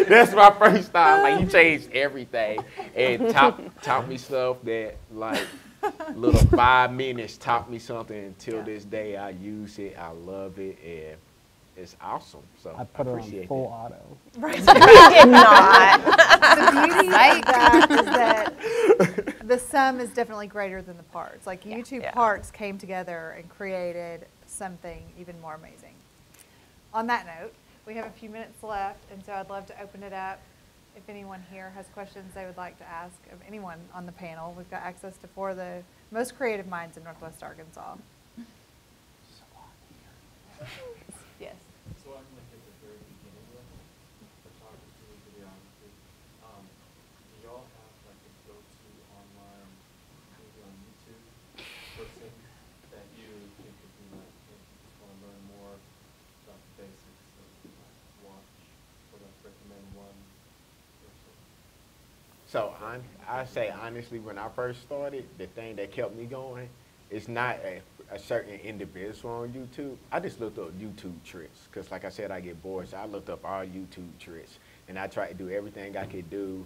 that's my first thought. Like, he changed everything and taught me stuff that, like, little 5 minutes taught me something. Until this day, I use it, I love it, and it's awesome. So I put it on appreciate full that. auto. We did not. The beauty of that is that the sum is definitely greater than the parts. Like, you two parts came together and created something even more amazing. On that note, we have a few minutes left, and so I'd love to open it up. If anyone here has questions they would like to ask of anyone on the panel, we've got access to 4 of the most creative minds in Northwest Arkansas. Yes. So I'm like at the very beginning of photography and videography. Do y'all have like a go-to online, maybe on YouTube, person that you think could be like, if you just want to learn more about the basics of like watch, or like recommend one person? So I say honestly, when I first started, the thing that kept me going is not a certain individual on YouTube. I just looked up YouTube tricks because, like I said, I get bored. So I looked up all YouTube tricks, and I tried to do everything I could do,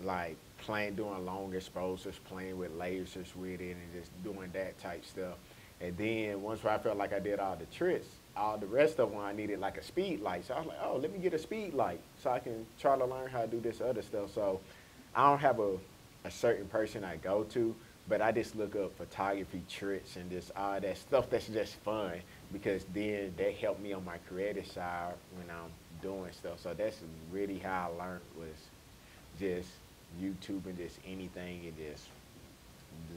like doing long exposures, playing with lasers with it, and just doing that type stuff. And then once I felt like I did all the tricks, all the rest of them, I needed like a speed light. So I was like, oh, let me get a speed light so I can try to learn how to do this other stuff. So I don't have a certain person I go to, but I just look up photography tricks and just all that stuff that's just fun, because then that helped me on my creative side when I'm doing stuff. So that's really how I learned, was just YouTube and just anything, and just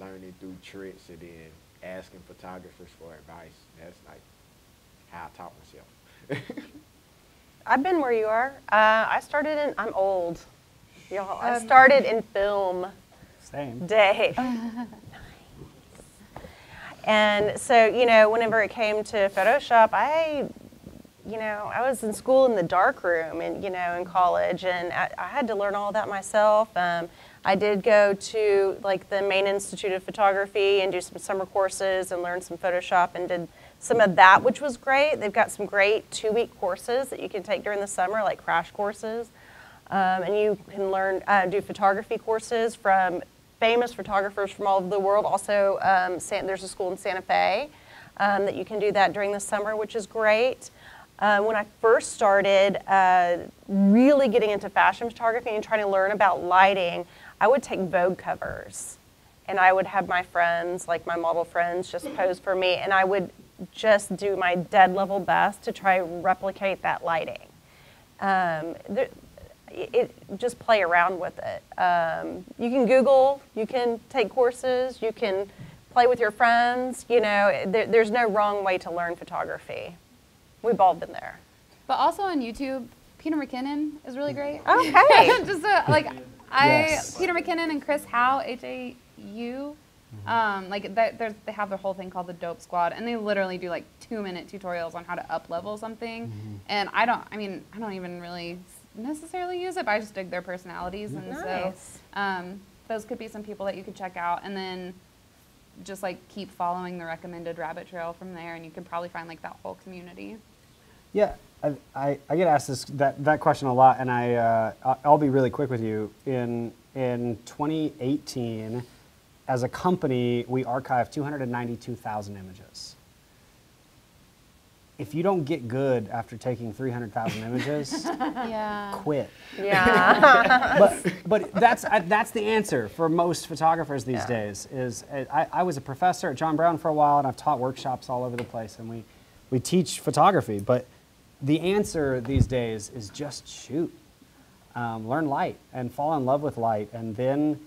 learning through tricks and then asking photographers for advice. That's like how I taught myself. I've been where you are. I'm old, y'all. I started in film Same. day. And so, you know, whenever it came to Photoshop, I was in school in the dark room and, you know, in college, and I had to learn all that myself. I did go to like the Maine Institute of Photography and do some summer courses and learn some Photoshop and did some of that, which was great. They've got some great 2-week courses that you can take during the summer, like crash courses. And you can learn, do photography courses from famous photographers from all over the world. Also, there's a school in Santa Fe that you can do that during the summer, which is great. When I first started really getting into fashion photography and trying to learn about lighting, I would take Vogue covers, and I would have my friends, like my model friends, just pose for me, and I would just do my dead level best to try and replicate that lighting. Just play around with it. You can Google, you can take courses, you can play with your friends. You know, there's no wrong way to learn photography. We've all been there. But also on YouTube, Peter McKinnon is really great. Okay. Just Peter McKinnon and Chris Howe, HAU, Like they have their whole thing called the Dope Squad, and they literally do like 2-minute tutorials on how to up level something. And I don't even really necessarily use it, but I just dig their personalities. And Nice. so those could be some people that you could check out, and then just like keep following the recommended rabbit trail from there, and you could probably find like that whole community. Yeah, I get asked that question a lot, and I'll be really quick with you. In 2018, as a company, we archived 292,000 images. If you don't get good after taking 300,000 images, Yeah. quit. Yeah. But that's the answer for most photographers these days. Is I was a professor at John Brown for a while, and I've taught workshops all over the place, and we teach photography. But the answer these days is just shoot, learn light, and fall in love with light, and then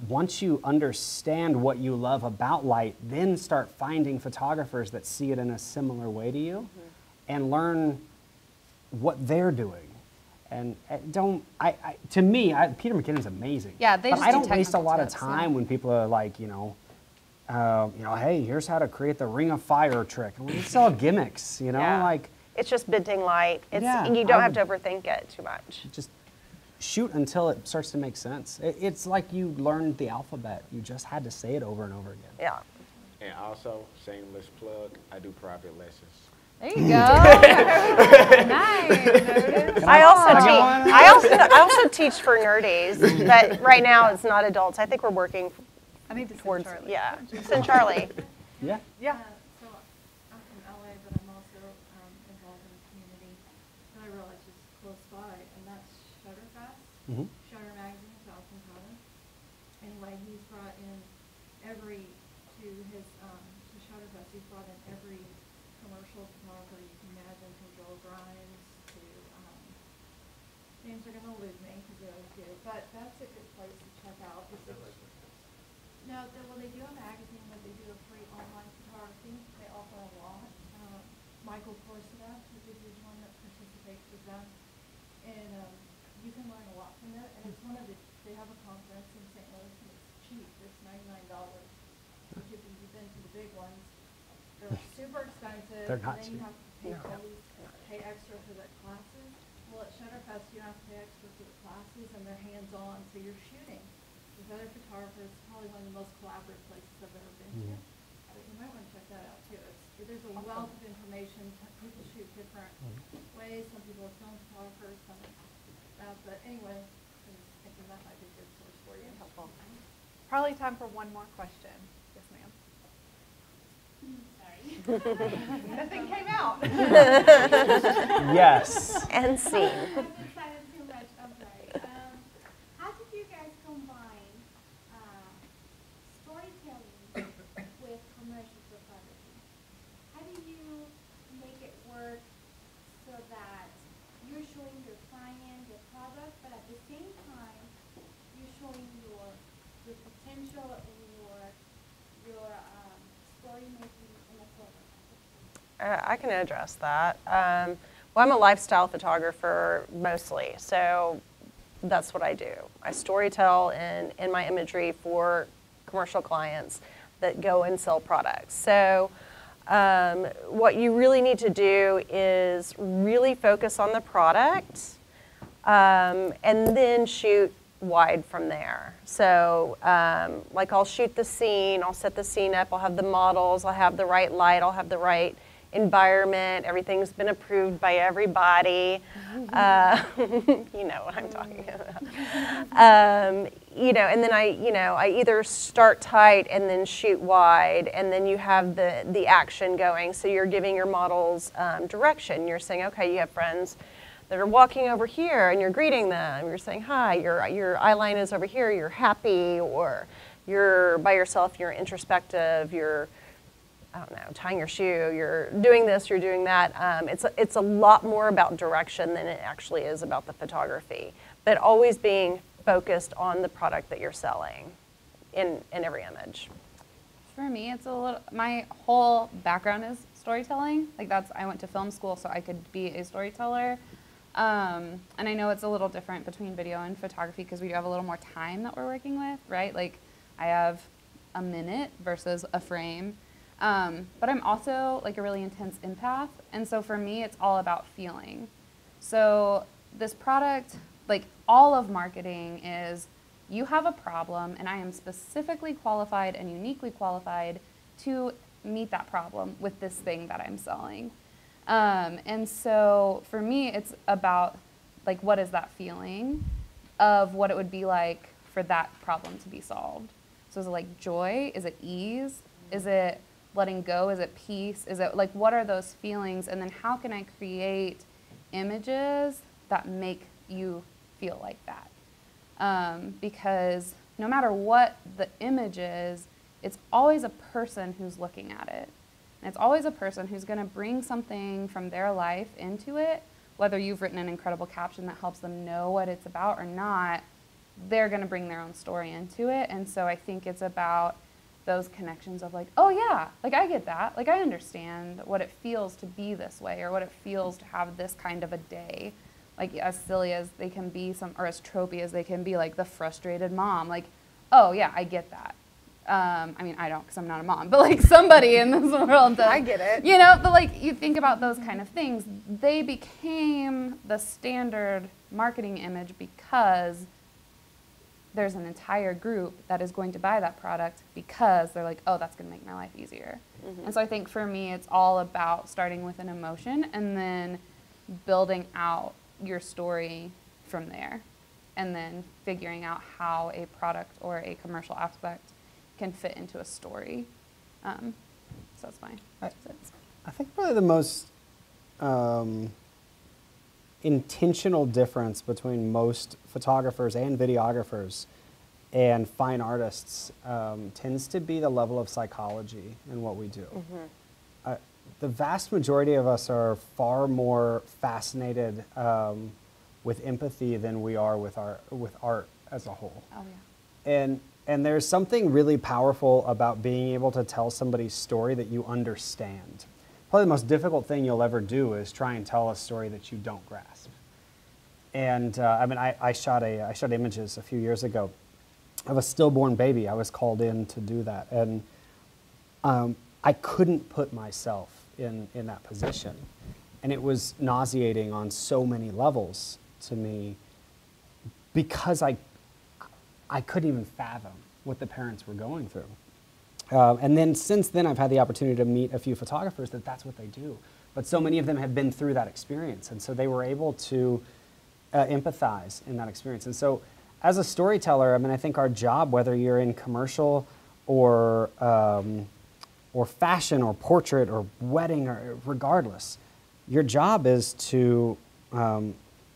once you understand what you love about light, then start finding photographers that see it in a similar way to you, and learn what they're doing. And to me, Peter McKinnon's amazing. Yeah, they but just I do don't waste a technical lot of tips, time yeah. when people are like, hey, here's how to create the ring of fire trick. And it's all gimmicks, Yeah. like It's just bending light. Yeah, You don't have to overthink it too much. just shoot until it starts to make sense. It's like you learned the alphabet. You just had to say it over and over again. Yeah. And also, shameless plug, I do private lessons. There you go. Nice. I also teach for nerdies, but right now it's not adults. I think we're working I need to send towards, Charlie. yeah. Send Charlie. Yeah. Yeah. So I'm from LA, but I'm also involved in the community that I realize is close by, and that's Shutter Fast. Mhm. Shutter Magazine is out from Providence. Anyway, he's brought in to Shutter Fest, he's brought in every commercial photographer you can imagine, from Joel Grimes to, names are gonna elude me, because they always do, but that's a good place to check out. No, they do a magazine, but they do a free online photography. They offer a lot. Michael Corsada is a huge one that participates with them. And you can learn a lot from it. And it's they have a conference in St. Louis, and it's cheap. It's $99. Which if you've been to the big ones, they're super expensive. They're not and then cheap. you have to pay extra for the classes. Well, at Shutterfest, you don't have to pay extra for the classes, and they're hands-on, so you're shooting with other photographers. It's probably one of the most collaborative places I've ever been to. But you might want to check that out too. There's a wealth of information. People shoot different ways. Some people are film photographers, some but anyway, I was thinking that might be a good source for you. Helpful. Probably time for one more question. Yes, ma'am. Sorry. Nothing came out. Yes. And scene. I've decided too much. I'm sorry. How did you guys combine storytelling with commercial photography? How do you make it work so that you're showing your client your product, but at the same time you're showing your potential and your story making in a photo? I can address that. Well, I'm a lifestyle photographer mostly, so that's what I do. I storytell in my imagery for commercial clients that go and sell products. So what you really need to do is really focus on the product and then shoot wide from there. So like I'll shoot the scene, I'll set the scene up, I'll have the models, I'll have the right light, I'll have the right environment, everything's been approved by everybody. You know what I'm talking about. And then I either start tight and then shoot wide, and then you have the action going. So you're giving your models direction. You're saying, okay, you have friends that are walking over here, and you're greeting them. You're saying, hi, your eye line is over here, you're happy, or you're by yourself, you're introspective, you're, I don't know, tying your shoe, you're doing this, you're doing that. It's a lot more about direction than it actually is about the photography, but always being focused on the product that you're selling in every image. For me, it's a little, my whole background is storytelling. Like I went to film school so I could be a storyteller. And I know it's a little different between video and photography because we do have a little more time that we're working with, right? Like I have a minute versus a frame. But I'm also like a really intense empath. And so for me, it's all about feeling. So this product, like all of marketing is, you have a problem and I am specifically qualified and uniquely qualified to meet that problem with this thing that I'm selling. And so for me, it's about like, what is that feeling of what it would be like for that problem to be solved? So is it like joy? Is it ease? Is it letting go? Is it peace? Is it like, what are those feelings? And then how can I create images that make you feel like that? Because no matter what the image is, it's always a person who's looking at it. And it's always a person who's going to bring something from their life into it, whether you've written an incredible caption that helps them know what it's about or not, they're going to bring their own story into it. And so I think it's about those connections of like, oh yeah, like I get that. Like I understand what it feels to be this way or what it feels to have this kind of a day. Like as silly as they can be, or as tropey as they can be, like the frustrated mom. Like, oh yeah, I get that. I mean, I don't because I'm not a mom, but like somebody in this world does. I get it. You know, but like you think about those kind of things, they became the standard marketing image because there's an entire group that is going to buy that product because they're like, oh, that's going to make my life easier. Mm-hmm. And so I think for me, it's all about starting with an emotion and then building out your story from there and then figuring out how a product or a commercial aspect can fit into a story. So that's my 2 cents. I think probably the most intentional difference between most photographers and videographers and fine artists tends to be the level of psychology in what we do. Mm-hmm. The vast majority of us are far more fascinated with empathy than we are with art as a whole. Oh yeah. And there's something really powerful about being able to tell somebody's story that you understand. Probably the most difficult thing you'll ever do is try and tell a story that you don't grasp. And I mean, I shot images a few years ago of a stillborn baby. I was called in to do that, and I couldn't put myself in that position, and it was nauseating on so many levels to me because I couldn't even fathom what the parents were going through. And then since then, I've had the opportunity to meet a few photographers that's what they do. But so many of them have been through that experience, and so they were able to empathize in that experience. And so as a storyteller, I mean, I think our job, whether you're in commercial or fashion or portrait or wedding or regardless, your job is to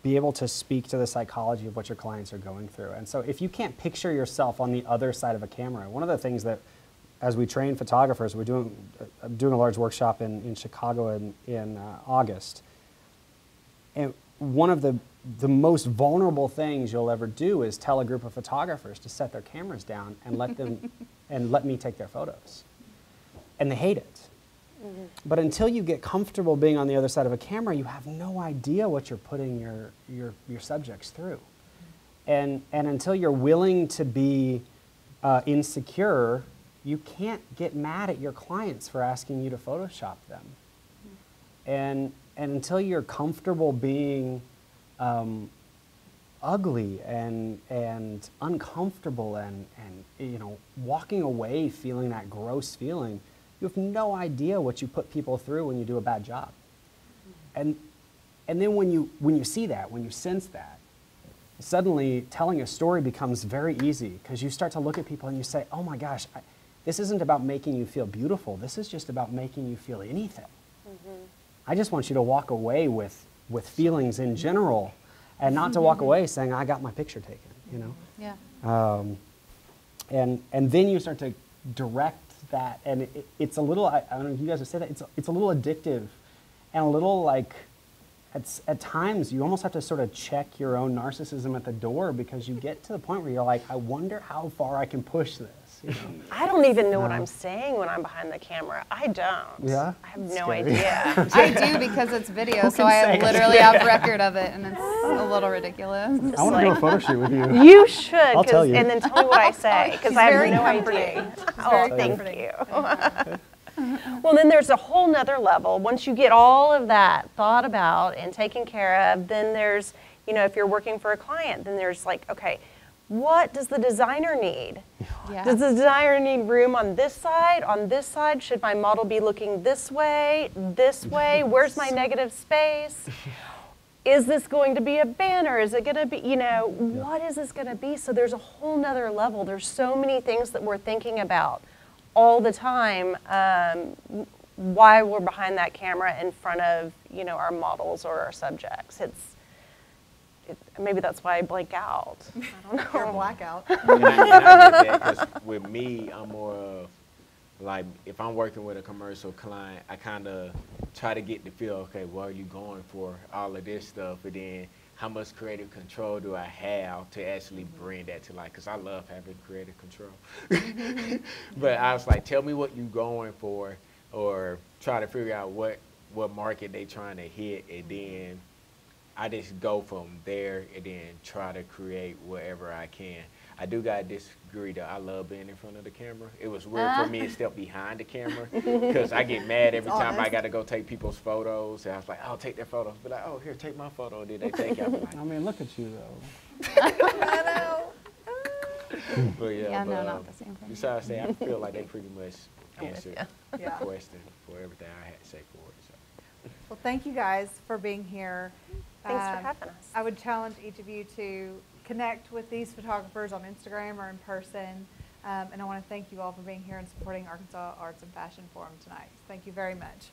be able to speak to the psychology of what your clients are going through. And so if you can't picture yourself on the other side of a camera, one of the things that as we train photographers, we're doing a large workshop in Chicago in August. And one of the most vulnerable things you'll ever do is tell a group of photographers to set their cameras down and let them and let me take their photos. And they hate it. Mm-hmm. But until you get comfortable being on the other side of a camera, you have no idea what you're putting your subjects through. And until you're willing to be insecure, you can't get mad at your clients for asking you to Photoshop them. And until you're comfortable being ugly and uncomfortable and you know, walking away feeling that gross feeling, you have no idea what you put people through when you do a bad job. And then when you see that, when you sense that, suddenly telling a story becomes very easy because you start to look at people and you say, oh my gosh, this isn't about making you feel beautiful. This is just about making you feel anything. Mm-hmm. I just want you to walk away with feelings in general and not to walk away saying, I got my picture taken, you know? Yeah. And then you start to direct that, and it's a little, I don't know if you guys have said that, it's a little addictive and a little like, at times you almost have to sort of check your own narcissism at the door because you get to the point where you're like, I wonder how far I can push this. this. You know? I don't even know what I'm saying when I'm behind the camera. I don't. Yeah? I have no Scary. idea. I do because it's video, so can I say it? literally have record of it, and it's a little ridiculous. I want to do a photo shoot with you. You should, I'll tell 'cause- you. and then tell me what I say, because She's I very have no comforting. idea. She's Oh, very thank comforting. you. Well, then there's a whole nother level. Once you get all of that thought about and taken care of, then there's, you know, if you're working for a client, then there's like, okay, what does the designer need? Yeah. Does the designer need room on this side? On this side? Should my model be looking this way? This way? Where's my negative space? Is this going to be a banner? Is it going to be, you know, what is this going to be? So there's a whole nother level. There's so many things that we're thinking about all the time why we're behind that camera in front of, you know, our models or our subjects. Maybe that's why I blank out. I don't know. You're a blackout. And I get that because with me, I'm more of like if I'm working with a commercial client, I kind of try to get the feel. Okay, what are you going for? All of this stuff, and then how much creative control do I have to actually bring that to life? Because I love having creative control. But I was like, tell me what you're going for, or try to figure out what market they trying to hit, and then I just go from there and then try to create whatever I can. I do got to disagree though. I love being in front of the camera. It was weird for me to step behind the camera because I get mad every time I got to go take people's photos. And I was like, oh, take their photos. But like, oh, here, take my photo. And then they take it. I'm like, I mean, look at you though. I know. but Yeah, but, no, not the same thing. Besides that, I feel like they pretty much answered Yeah. the question for everything I had to say for it. So. Well, thank you guys for being here. Thanks for having us. I would challenge each of you to connect with these photographers on Instagram or in person. And I want to thank you all for being here and supporting Arkansas Arts and Fashion Forum tonight. Thank you very much.